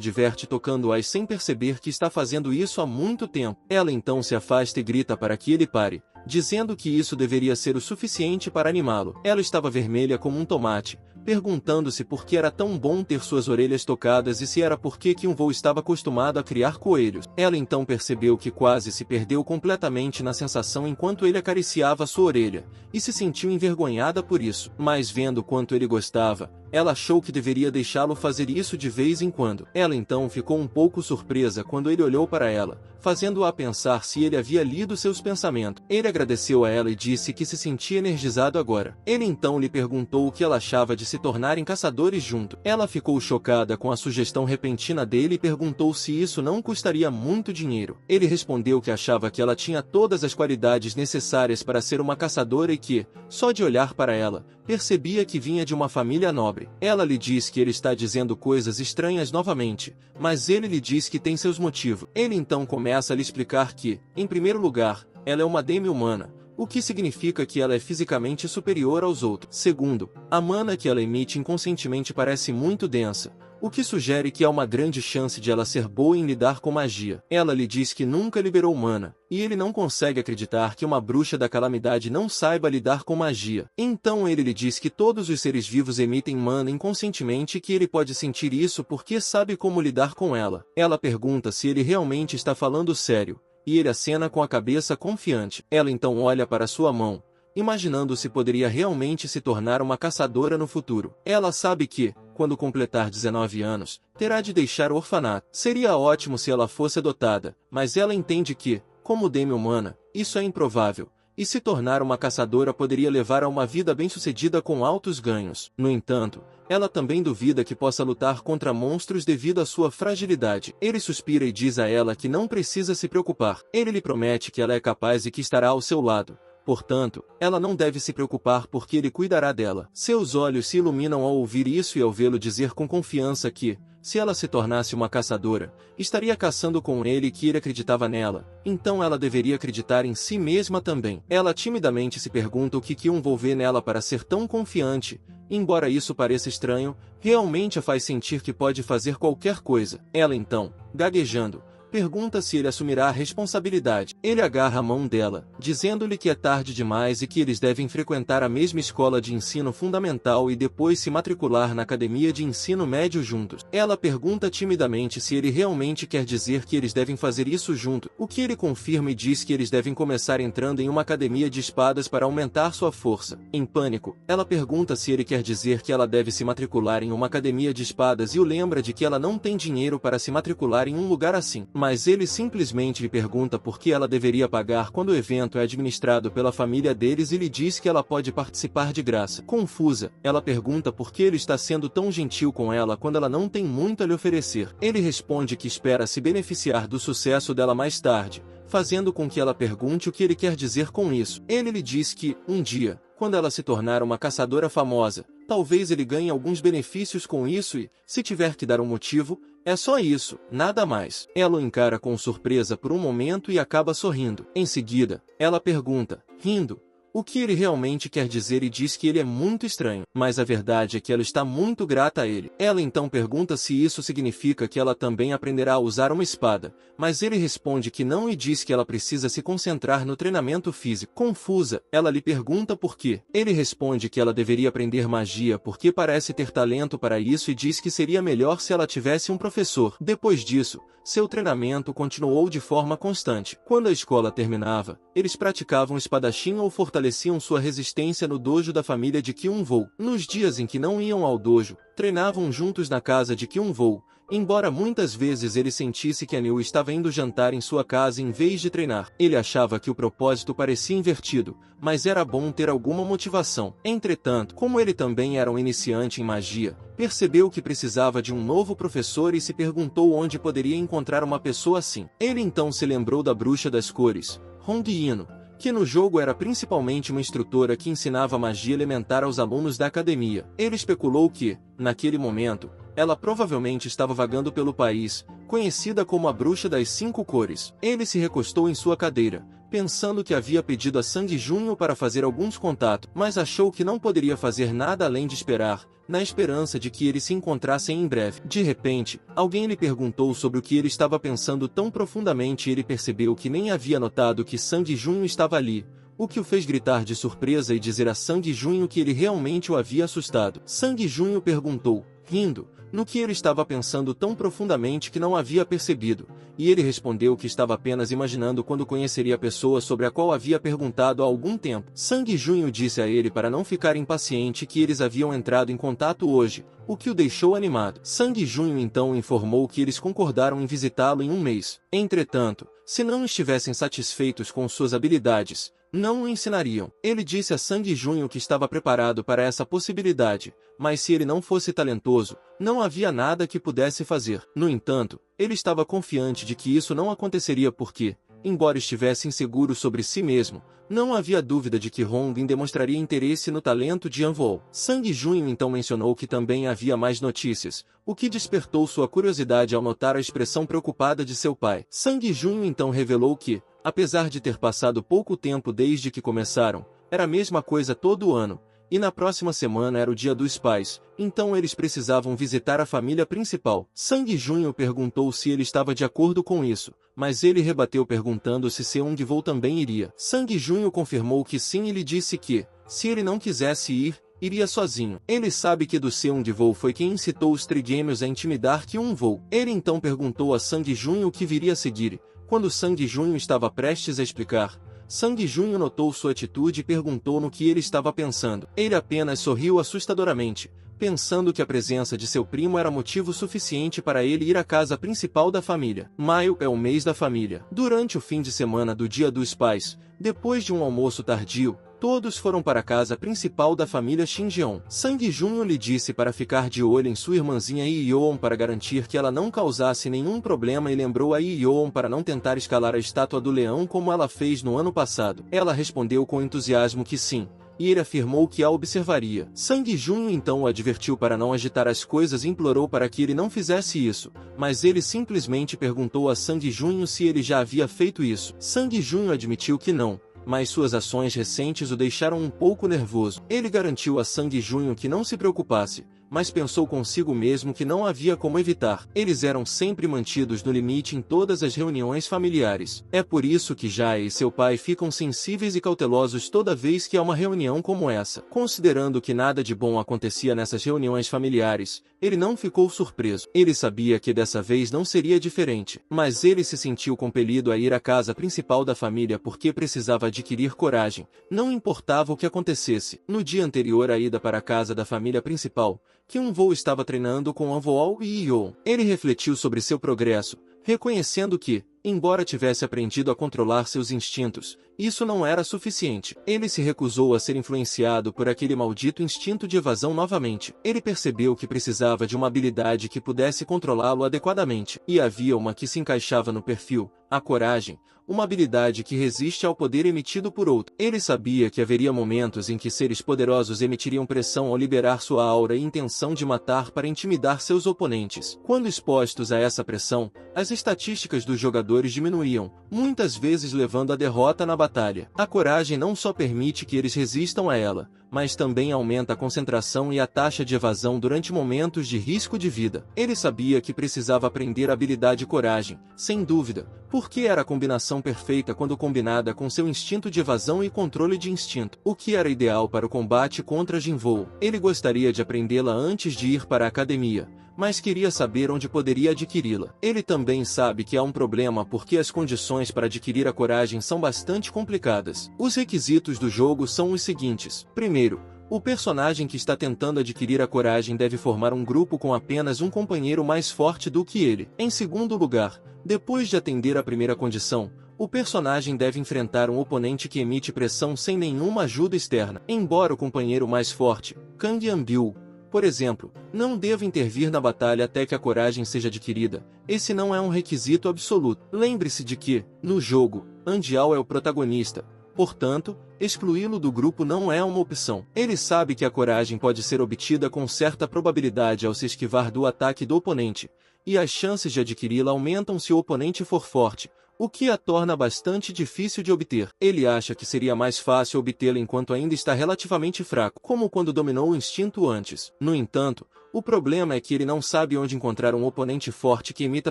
diverte tocando-as sem perceber que está fazendo isso há muito tempo. Ela então se afasta e grita para que ele pare, dizendo que isso deveria ser o suficiente para animá-lo. Ela estava vermelha como um tomate, perguntando-se por que era tão bom ter suas orelhas tocadas e se era porque Kyunwoo estava acostumado a criar coelhos. Ela então percebeu que quase se perdeu completamente na sensação enquanto ele acariciava sua orelha, e se sentiu envergonhada por isso. Mas vendo quanto ele gostava, ela achou que deveria deixá-lo fazer isso de vez em quando. Ela então ficou um pouco surpresa quando ele olhou para ela, fazendo-a pensar se ele havia lido seus pensamentos. Ele agradeceu a ela e disse que se sentia energizado agora. Ele então lhe perguntou o que ela achava de se tornarem caçadores junto. Ela ficou chocada com a sugestão repentina dele e perguntou se isso não custaria muito dinheiro. Ele respondeu que achava que ela tinha todas as qualidades necessárias para ser uma caçadora e que, só de olhar para ela, percebia que vinha de uma família nobre. Ela lhe diz que ele está dizendo coisas estranhas novamente, mas ele lhe diz que tem seus motivos. Ele então começa a lhe explicar que, em primeiro lugar, ela é uma demi-humana, o que significa que ela é fisicamente superior aos outros. Segundo, a mana que ela emite inconscientemente parece muito densa, o que sugere que há uma grande chance de ela ser boa em lidar com magia. Ela lhe diz que nunca liberou mana, e ele não consegue acreditar que uma bruxa da calamidade não saiba lidar com magia. Então ele lhe diz que todos os seres vivos emitem mana inconscientemente e que ele pode sentir isso porque sabe como lidar com ela. Ela pergunta se ele realmente está falando sério, e ele acena com a cabeça confiante. Ela então olha para sua mão, imaginando se poderia realmente se tornar uma caçadora no futuro. Ela sabe que, quando completar 19 anos, terá de deixar o orfanato. Seria ótimo se ela fosse adotada, mas ela entende que, como demi-humana, isso é improvável, e se tornar uma caçadora poderia levar a uma vida bem-sucedida com altos ganhos. No entanto, ela também duvida que possa lutar contra monstros devido à sua fragilidade. Ele suspira e diz a ela que não precisa se preocupar. Ele lhe promete que ela é capaz e que estará ao seu lado, Portanto, ela não deve se preocupar porque ele cuidará dela. Seus olhos se iluminam ao ouvir isso e ao vê-lo dizer com confiança que, se ela se tornasse uma caçadora, estaria caçando com ele e que ele acreditava nela, então ela deveria acreditar em si mesma também. Ela timidamente se pergunta o que Kyun-woo vê nela para ser tão confiante. Embora isso pareça estranho, realmente a faz sentir que pode fazer qualquer coisa. Ela então, gaguejando, pergunta se ele assumirá a responsabilidade. Ele agarra a mão dela, dizendo-lhe que é tarde demais e que eles devem frequentar a mesma escola de ensino fundamental e depois se matricular na academia de ensino médio juntos. Ela pergunta timidamente se ele realmente quer dizer que eles devem fazer isso junto, o que ele confirma e diz que eles devem começar entrando em uma academia de espadas para aumentar sua força. Em pânico, ela pergunta se ele quer dizer que ela deve se matricular em uma academia de espadas e o lembra de que ela não tem dinheiro para se matricular em um lugar assim. Mas ele simplesmente lhe pergunta por que ela deveria pagar quando o evento é administrado pela família deles e lhe diz que ela pode participar de graça. Confusa, ela pergunta por que ele está sendo tão gentil com ela quando ela não tem muito a lhe oferecer. Ele responde que espera se beneficiar do sucesso dela mais tarde, fazendo com que ela pergunte o que ele quer dizer com isso. Ele lhe diz que, um dia, quando ela se tornar uma caçadora famosa, talvez ele ganhe alguns benefícios com isso e, se tiver que dar um motivo, é só isso, nada mais. Ela o encara com surpresa por um momento e acaba sorrindo. Em seguida, ela pergunta, rindo, o que ele realmente quer dizer e diz que ele é muito estranho. Mas a verdade é que ela está muito grata a ele. Ela então pergunta se isso significa que ela também aprenderá a usar uma espada, mas ele responde que não e diz que ela precisa se concentrar no treinamento físico. Confusa, ela lhe pergunta por quê. Ele responde que ela deveria aprender magia porque parece ter talento para isso e diz que seria melhor se ela tivesse um professor. Depois disso, seu treinamento continuou de forma constante. Quando a escola terminava, eles praticavam espadachim ou fortaleciam sua resistência no dojo da família de Kyun-woo. Nos dias em que não iam ao dojo, treinavam juntos na casa de Kyun-woo, embora muitas vezes ele sentisse que Aniu estava indo jantar em sua casa em vez de treinar. Ele achava que o propósito parecia invertido, mas era bom ter alguma motivação. Entretanto, como ele também era um iniciante em magia, percebeu que precisava de um novo professor e se perguntou onde poderia encontrar uma pessoa assim. Ele então se lembrou da bruxa das cores, Hong Yino, que no jogo era principalmente uma instrutora que ensinava magia elementar aos alunos da academia. Ele especulou que, naquele momento, ela provavelmente estava vagando pelo país, conhecida como a Bruxa das Cinco Cores. Ele se recostou em sua cadeira, pensando que havia pedido a Sang Junho para fazer alguns contatos, mas achou que não poderia fazer nada além de esperar, na esperança de que eles se encontrassem em breve. De repente, alguém lhe perguntou sobre o que ele estava pensando tão profundamente e ele percebeu que nem havia notado que Sang Junho estava ali, o que o fez gritar de surpresa e dizer a Sang Junho que ele realmente o havia assustado. Sang Junho perguntou, rindo, no que ele estava pensando tão profundamente que não havia percebido, e ele respondeu que estava apenas imaginando quando conheceria a pessoa sobre a qual havia perguntado há algum tempo. Sang Junho disse a ele para não ficar impaciente que eles haviam entrado em contato hoje, o que o deixou animado. Sang Junho então informou que eles concordaram em visitá-lo em um mês. Entretanto, se não estivessem satisfeitos com suas habilidades, não o ensinariam. Ele disse a Sang Junho que estava preparado para essa possibilidade, mas se ele não fosse talentoso, não havia nada que pudesse fazer. No entanto, ele estava confiante de que isso não aconteceria porque, embora estivesse inseguro sobre si mesmo, não havia dúvida de que Hong demonstraria interesse no talento de Anvol. Sang Junho então mencionou que também havia mais notícias, o que despertou sua curiosidade ao notar a expressão preocupada de seu pai. Sang Junho então revelou que, apesar de ter passado pouco tempo desde que começaram, era a mesma coisa todo ano, e na próxima semana era o Dia dos Pais, então eles precisavam visitar a família principal. Sang Junho perguntou se ele estava de acordo com isso, mas ele rebateu perguntando se Seung-woo também iria. Sang Junho confirmou que sim e lhe disse que, se ele não quisesse ir, iria sozinho. Ele sabe que do Seung-woo foi quem incitou os trigêmeos a intimidar Kyun-woo. Ele então perguntou a Sang Junho o que viria a seguir. Quando Sang Junho estava prestes a explicar, Sang Junho notou sua atitude e perguntou no que ele estava pensando. Ele apenas sorriu assustadoramente, pensando que a presença de seu primo era motivo suficiente para ele ir à casa principal da família. Maio é o mês da família. Durante o fim de semana do Dia dos Pais, depois de um almoço tardio, Todos foram para a casa principal da família Shinjeon. Sang Junho lhe disse para ficar de olho em sua irmãzinha Yeon para garantir que ela não causasse nenhum problema e lembrou a Yeon para não tentar escalar a estátua do leão como ela fez no ano passado. Ela respondeu com entusiasmo que sim, e ele afirmou que a observaria. Sang Junho então o advertiu para não agitar as coisas e implorou para que ele não fizesse isso, mas ele simplesmente perguntou a Sang Junho se ele já havia feito isso. Sang Junho admitiu que não, mas suas ações recentes o deixaram um pouco nervoso. Ele garantiu a Sang Junho que não se preocupasse, mas pensou consigo mesmo que não havia como evitar. Eles eram sempre mantidos no limite em todas as reuniões familiares. É por isso que Jae e seu pai ficam sensíveis e cautelosos toda vez que há uma reunião como essa. Considerando que nada de bom acontecia nessas reuniões familiares, ele não ficou surpreso. Ele sabia que dessa vez não seria diferente, mas ele se sentiu compelido a ir à casa principal da família porque precisava adquirir coragem, não importava o que acontecesse. No dia anterior à ida para a casa da família principal, Kyung-woo estava treinando com Anvoal e Yeon. Ele refletiu sobre seu progresso, reconhecendo que, embora tivesse aprendido a controlar seus instintos, isso não era suficiente. Ele se recusou a ser influenciado por aquele maldito instinto de evasão novamente. Ele percebeu que precisava de uma habilidade que pudesse controlá-lo adequadamente. E havia uma que se encaixava no perfil: a coragem, uma habilidade que resiste ao poder emitido por outro. Ele sabia que haveria momentos em que seres poderosos emitiriam pressão ao liberar sua aura e intenção de matar para intimidar seus oponentes. Quando expostos a essa pressão, as estatísticas dos jogadores diminuíam, muitas vezes levando à derrota na batalha. A coragem não só permite que eles resistam a ela, mas também aumenta a concentração e a taxa de evasão durante momentos de risco de vida. Ele sabia que precisava aprender a habilidade coragem, sem dúvida, porque era a combinação perfeita quando combinada com seu instinto de evasão e controle de instinto, o que era ideal para o combate contra Jinwoo. Ele gostaria de aprendê-la antes de ir para a academia, mas queria saber onde poderia adquiri-la. Ele também sabe que há um problema porque as condições para adquirir a coragem são bastante complicadas. Os requisitos do jogo são os seguintes. Primeiro, o personagem que está tentando adquirir a coragem deve formar um grupo com apenas um companheiro mais forte do que ele. Em segundo lugar, depois de atender a primeira condição, o personagem deve enfrentar um oponente que emite pressão sem nenhuma ajuda externa. Embora o companheiro mais forte, Kang Yan-bil, por exemplo, não deva intervir na batalha até que a coragem seja adquirida, esse não é um requisito absoluto. Lembre-se de que, no jogo, Andial é o protagonista, portanto, excluí-lo do grupo não é uma opção. Ele sabe que a coragem pode ser obtida com certa probabilidade ao se esquivar do ataque do oponente, e as chances de adquiri-la aumentam se o oponente for forte, o que a torna bastante difícil de obter. Ele acha que seria mais fácil obtê-la enquanto ainda está relativamente fraco, como quando dominou o instinto antes. No entanto, o problema é que ele não sabe onde encontrar um oponente forte que emita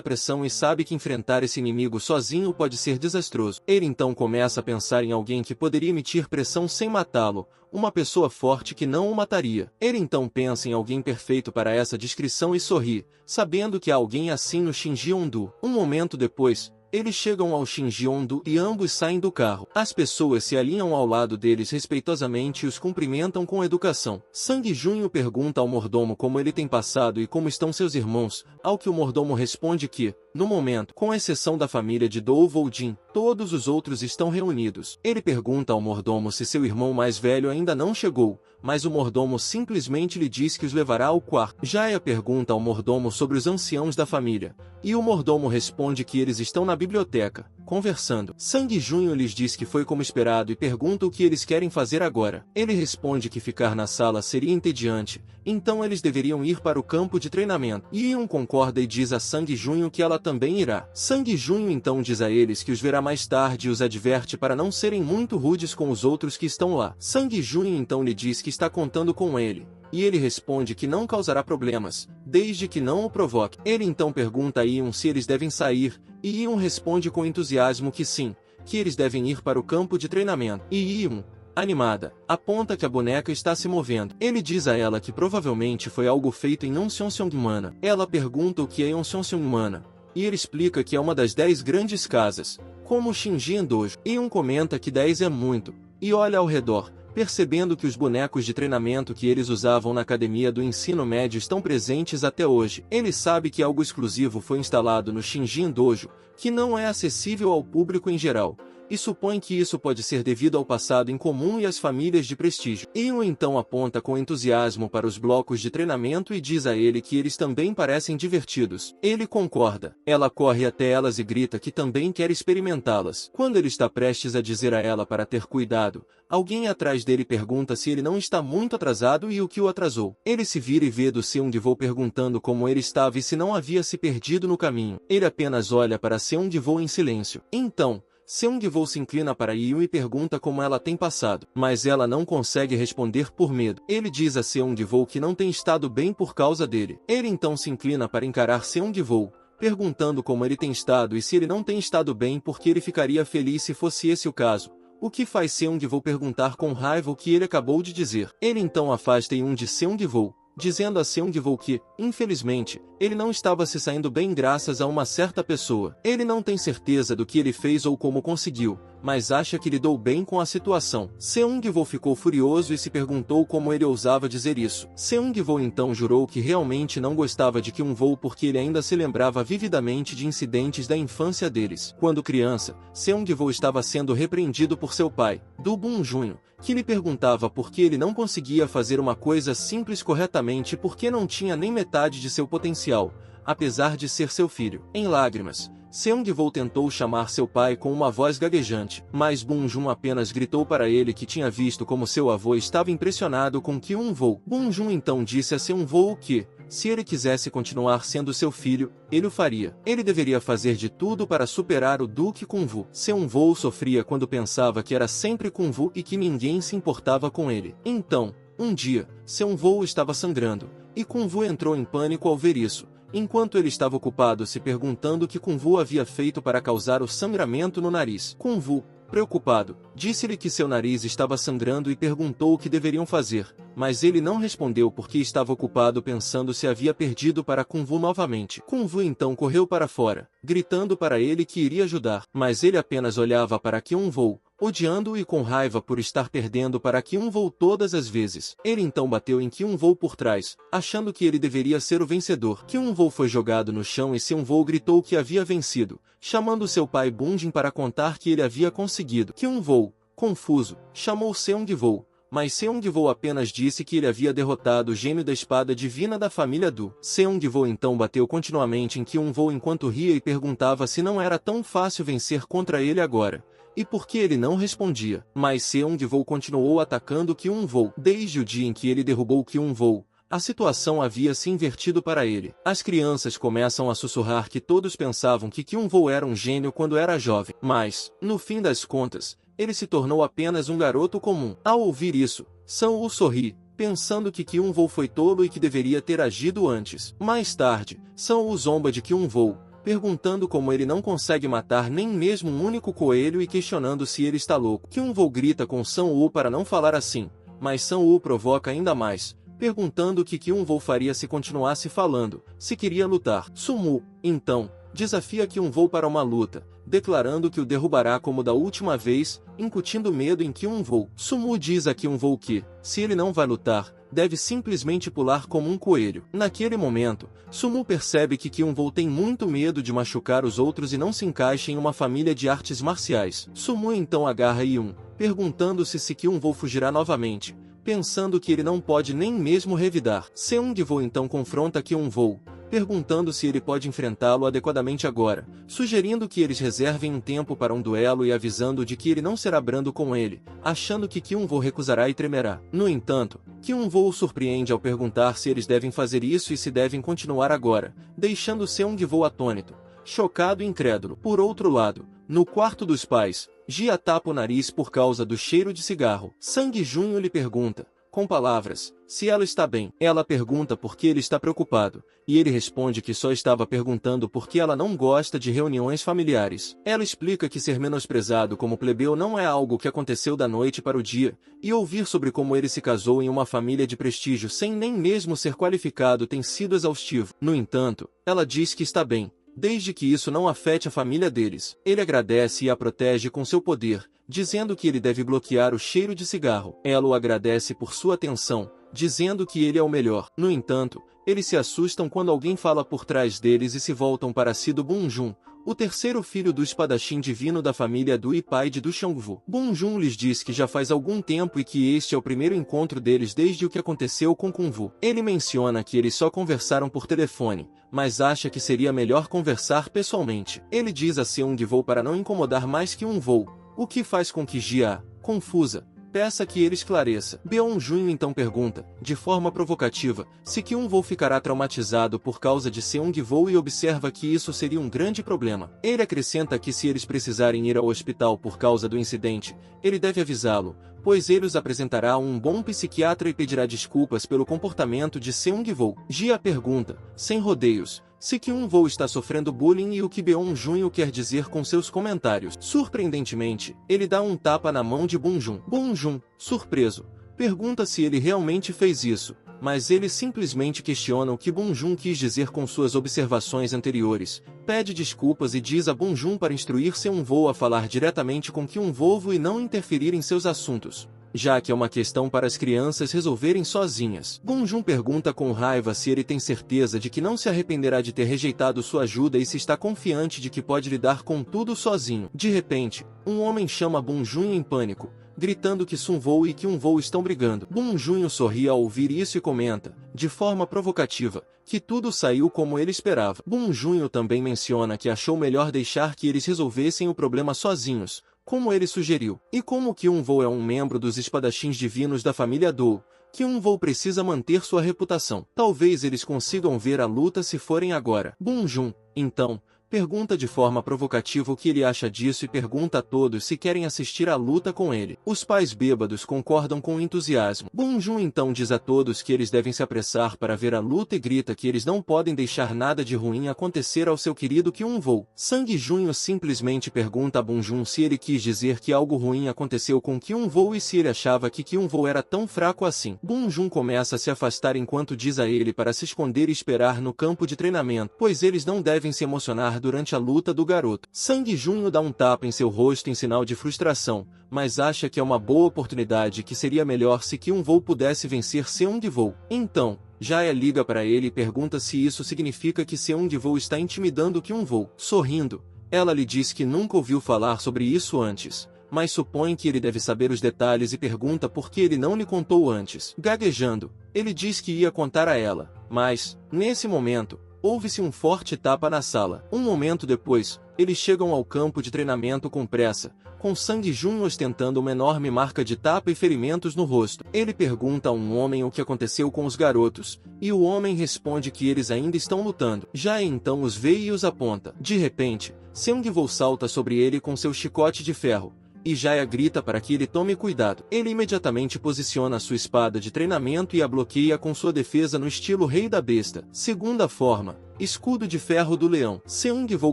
pressão e sabe que enfrentar esse inimigo sozinho pode ser desastroso. Ele então começa a pensar em alguém que poderia emitir pressão sem matá-lo, uma pessoa forte que não o mataria. Ele então pensa em alguém perfeito para essa descrição e sorri, sabendo que há alguém assim no Shinji-ondu. Um momento depois, eles chegam ao Shinji-ondu e ambos saem do carro. As pessoas se alinham ao lado deles respeitosamente e os cumprimentam com educação. Sang Junho pergunta ao mordomo como ele tem passado e como estão seus irmãos, ao que o mordomo responde que, no momento, com exceção da família de Dou-Voljin, todos os outros estão reunidos. Ele pergunta ao mordomo se seu irmão mais velho ainda não chegou, mas o mordomo simplesmente lhe diz que os levará ao quarto. Jae pergunta ao mordomo sobre os anciãos da família, e o mordomo responde que eles estão na biblioteca, conversando. Sang Junho lhes diz que foi como esperado e pergunta o que eles querem fazer agora. Ele responde que ficar na sala seria entediante, então eles deveriam ir para o campo de treinamento. Yeon concorda e diz a Sang Junho que ela também irá. Sang Junho então diz a eles que os verá mais tarde e os adverte para não serem muito rudes com os outros que estão lá. Sang Junho então lhe diz que está contando com ele, e ele responde que não causará problemas, desde que não o provoque. Ele então pergunta a Yeon se eles devem sair, e Yeon responde com entusiasmo que sim, que eles devem ir para o campo de treinamento. E Yeon, animada, aponta que a boneca está se movendo. Ele diz a ela que provavelmente foi algo feito em Yonseonseong-mana. Ela pergunta o que é Yonseonseong-mana, e ele explica que é uma das 10 grandes casas, como o Shinji-en-dojo. Yeon comenta que 10 é muito, e olha ao redor, percebendo que os bonecos de treinamento que eles usavam na academia do ensino médio estão presentes até hoje. Ele sabe que algo exclusivo foi instalado no Shinji-en-dojo, que não é acessível ao público em geral, e supõe que isso pode ser devido ao passado em comum e às famílias de prestígio. Eun então aponta com entusiasmo para os blocos de treinamento e diz a ele que eles também parecem divertidos. Ele concorda. Ela corre até elas e grita que também quer experimentá-las. Quando ele está prestes a dizer a ela para ter cuidado, alguém atrás dele pergunta se ele não está muito atrasado e o que o atrasou. Ele se vira e vê do Seung-woo perguntando como ele estava e se não havia se perdido no caminho. Ele apenas olha para Seung-woo em silêncio. Então, Seung-woo se inclina para Yeon e pergunta como ela tem passado, mas ela não consegue responder por medo. Ele diz a Seung-woo que não tem estado bem por causa dele. Ele então se inclina para encarar Seung-woo, perguntando como ele tem estado e se ele não tem estado bem porque ele ficaria feliz se fosse esse o caso. O que faz Seung-woo perguntar com raiva o que ele acabou de dizer. Ele então afasta Yeon de Seung-woo, dizendo a Seung-woo que, infelizmente, ele não estava se saindo bem graças a uma certa pessoa. Ele não tem certeza do que ele fez ou como conseguiu, mas acha que lidou bem com a situação. Seung-woo ficou furioso e se perguntou como ele ousava dizer isso. Seung-woo então jurou que realmente não gostava de Kyung-woo porque ele ainda se lembrava vividamente de incidentes da infância deles. Quando criança, Seung-woo estava sendo repreendido por seu pai, Do Bum-jun, que lhe perguntava por que ele não conseguia fazer uma coisa simples corretamente porque não tinha nem metade de seu potencial, apesar de ser seu filho. Em lágrimas, Seung-woo tentou chamar seu pai com uma voz gaguejante, mas Bum-jun apenas gritou para ele que tinha visto como seu avô estava impressionado com Kyung-woo. Bum-jun então disse a Seung-woo que, se ele quisesse continuar sendo seu filho, ele o faria. Ele deveria fazer de tudo para superar o Duque Kyung-woo. Seung-woo sofria quando pensava que era sempre Kyung-woo e que ninguém se importava com ele. Então, um dia, Seung-woo estava sangrando, e Kyung-woo entrou em pânico ao ver isso, enquanto ele estava ocupado se perguntando o que Kyung-woo havia feito para causar o sangramento no nariz. Kyung-woo, preocupado, disse-lhe que seu nariz estava sangrando e perguntou o que deveriam fazer, mas ele não respondeu porque estava ocupado pensando se havia perdido para Kyung-woo novamente. Kyung-woo então correu para fora, gritando para ele que iria ajudar, mas ele apenas olhava para Kyung-woo, odiando-o e com raiva por estar perdendo para Kyung-woo todas as vezes. Ele então bateu em Kyung-woo por trás, achando que ele deveria ser o vencedor. Kyung-woo foi jogado no chão e Seung-woo gritou que havia vencido, chamando seu pai Bum-jin para contar que ele havia conseguido. Kyung-woo, confuso, chamou Seung-woo, mas Seung-woo apenas disse que ele havia derrotado o gênio da espada divina da família Du. Seung-woo então bateu continuamente em Kyung-woo enquanto ria e perguntava se não era tão fácil vencer contra ele agora, e por que ele não respondia. Mas Seung-woo continuou atacando Kyung-woo. Desde o dia em que ele derrubou Kyung-woo, a situação havia se invertido para ele. As crianças começam a sussurrar que todos pensavam que Kyung-woo era um gênio quando era jovem, mas, no fim das contas, ele se tornou apenas um garoto comum. Ao ouvir isso, Sang-woo sorri, pensando que Kyung-woo foi tolo e que deveria ter agido antes. Mais tarde, Sang-woo zomba de Kyung-woo, perguntando como ele não consegue matar nem mesmo um único coelho e questionando se ele está louco. Kyung-woo grita com Sang-woo para não falar assim, mas Sang-woo provoca ainda mais, perguntando o que Kyung-woo faria se continuasse falando, se queria lutar. Sumu, então, desafia Kyung-woo para uma luta, declarando que o derrubará como da última vez, incutindo medo em Kyung-woo. Sumu diz a Kyung-woo que, se ele não vai lutar, deve simplesmente pular como um coelho. Naquele momento, Sumu percebe que Kyung-woo tem muito medo de machucar os outros e não se encaixa em uma família de artes marciais. Sumu então agarra Yeon, perguntando-se se Kyung-woo fugirá novamente, pensando que ele não pode nem mesmo revidar. Seung-woo então confronta Kyung-woo, perguntando se ele pode enfrentá-lo adequadamente agora, sugerindo que eles reservem um tempo para um duelo e avisando de que ele não será brando com ele, achando que Kyung-woo recusará e tremerá. No entanto, Kyung-woo o surpreende ao perguntar se eles devem fazer isso e se devem continuar agora, deixando Seung-woo atônito, chocado e incrédulo. Por outro lado, no quarto dos pais, Jia tapa o nariz por causa do cheiro de cigarro. Sang-junho lhe pergunta, com palavras, se ela está bem. Ela pergunta por que ele está preocupado, e ele responde que só estava perguntando por que ela não gosta de reuniões familiares. Ela explica que ser menosprezado como plebeu não é algo que aconteceu da noite para o dia, e ouvir sobre como ele se casou em uma família de prestígio sem nem mesmo ser qualificado tem sido exaustivo. No entanto, ela diz que está bem, desde que isso não afete a família deles. Ele agradece e a protege com seu poder, dizendo que ele deve bloquear o cheiro de cigarro. Ela o agradece por sua atenção, dizendo que ele é o melhor. No entanto, eles se assustam quando alguém fala por trás deles e se voltam para Si do Bum-jun, o terceiro filho do espadachim divino da família Du e pai de Du Xiongwu. Bunjun lhes diz que já faz algum tempo e que este é o primeiro encontro deles desde o que aconteceu com Kunwu. Ele menciona que eles só conversaram por telefone, mas acha que seria melhor conversar pessoalmente. Ele diz a Seung-woo para não incomodar mais que Woo, o que faz com que Jia, confusa, peça que ele esclareça. Beon-junho então pergunta, de forma provocativa, se Kyung-woo ficará traumatizado por causa de Seung-woo e observa que isso seria um grande problema. Ele acrescenta que se eles precisarem ir ao hospital por causa do incidente, ele deve avisá-lo, pois ele os apresentará a um bom psiquiatra e pedirá desculpas pelo comportamento de Seung-woo. Jia pergunta, sem rodeios, se Kyung-woo está sofrendo bullying e o que Beon-junho quer dizer com seus comentários. Surpreendentemente, ele dá um tapa na mão de Bunjun. Bunjun, surpreso, pergunta se ele realmente fez isso, mas ele simplesmente questiona o que Bunjun quis dizer com suas observações anteriores, pede desculpas e diz a Bunjun para instruir Seung-woo a falar diretamente com Kyung-woo e não interferir em seus assuntos, já que é uma questão para as crianças resolverem sozinhas. Bunjun pergunta com raiva se ele tem certeza de que não se arrependerá de ter rejeitado sua ajuda e se está confiante de que pode lidar com tudo sozinho. De repente, um homem chama Bunjun em pânico, gritando que Sun-woo e Kyung-woo estão brigando. Bunjun sorri ao ouvir isso e comenta, de forma provocativa, que tudo saiu como ele esperava. Bunjun também menciona que achou melhor deixar que eles resolvessem o problema sozinhos, como ele sugeriu. E como Kyung-woo é um membro dos espadachins divinos da família Do, Kyung-woo precisa manter sua reputação. Talvez eles consigam ver a luta se forem agora. Bunjun, então, pergunta de forma provocativa o que ele acha disso e pergunta a todos se querem assistir à luta com ele. Os pais bêbados concordam com entusiasmo. Bunjun então diz a todos que eles devem se apressar para ver a luta e grita que eles não podem deixar nada de ruim acontecer ao seu querido Kyung-woo. Sang-junho simplesmente pergunta a Bunjun se ele quis dizer que algo ruim aconteceu com Kyung-woo e se ele achava que Kyung-woo era tão fraco assim. Bunjun começa a se afastar enquanto diz a ele para se esconder e esperar no campo de treinamento, pois eles não devem se emocionar durante a luta do garoto. Sang-junho dá um tapa em seu rosto em sinal de frustração, mas acha que é uma boa oportunidade e que seria melhor se Kyung-woo pudesse vencer Seung-woo. Então, Jae liga para ele e pergunta se isso significa que Seung-woo está intimidando Kyung-woo. Sorrindo, ela lhe diz que nunca ouviu falar sobre isso antes, mas supõe que ele deve saber os detalhes e pergunta por que ele não lhe contou antes. Gaguejando, ele diz que ia contar a ela, mas, nesse momento, ouve-se um forte tapa na sala. Um momento depois, eles chegam ao campo de treinamento com pressa, com Sang-junho ostentando uma enorme marca de tapa e ferimentos no rosto. Ele pergunta a um homem o que aconteceu com os garotos, e o homem responde que eles ainda estão lutando. Já então os vê e os aponta. De repente, Seung-woo salta sobre ele com seu chicote de ferro, e Jaya grita para que ele tome cuidado. Ele imediatamente posiciona sua espada de treinamento e a bloqueia com sua defesa no estilo Rei da Besta. Segunda forma, escudo de ferro do leão. Seung-woo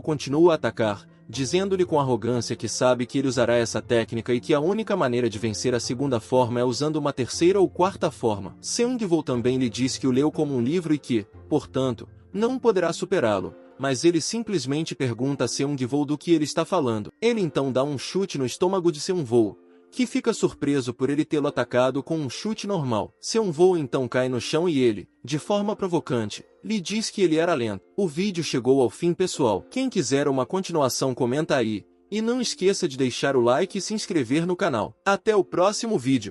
continua a atacar, dizendo-lhe com arrogância que sabe que ele usará essa técnica e que a única maneira de vencer a segunda forma é usando uma terceira ou quarta forma. Seung-woo também lhe diz que o leu como um livro e que, portanto, não poderá superá-lo. Mas ele simplesmente pergunta a Seung-woo do que ele está falando. Ele então dá um chute no estômago de Seung-woo, que fica surpreso por ele tê-lo atacado com um chute normal. Seung-woo então cai no chão e ele, de forma provocante, lhe diz que ele era lento. O vídeo chegou ao fim, pessoal. Quem quiser uma continuação comenta aí, e não esqueça de deixar o like e se inscrever no canal. Até o próximo vídeo.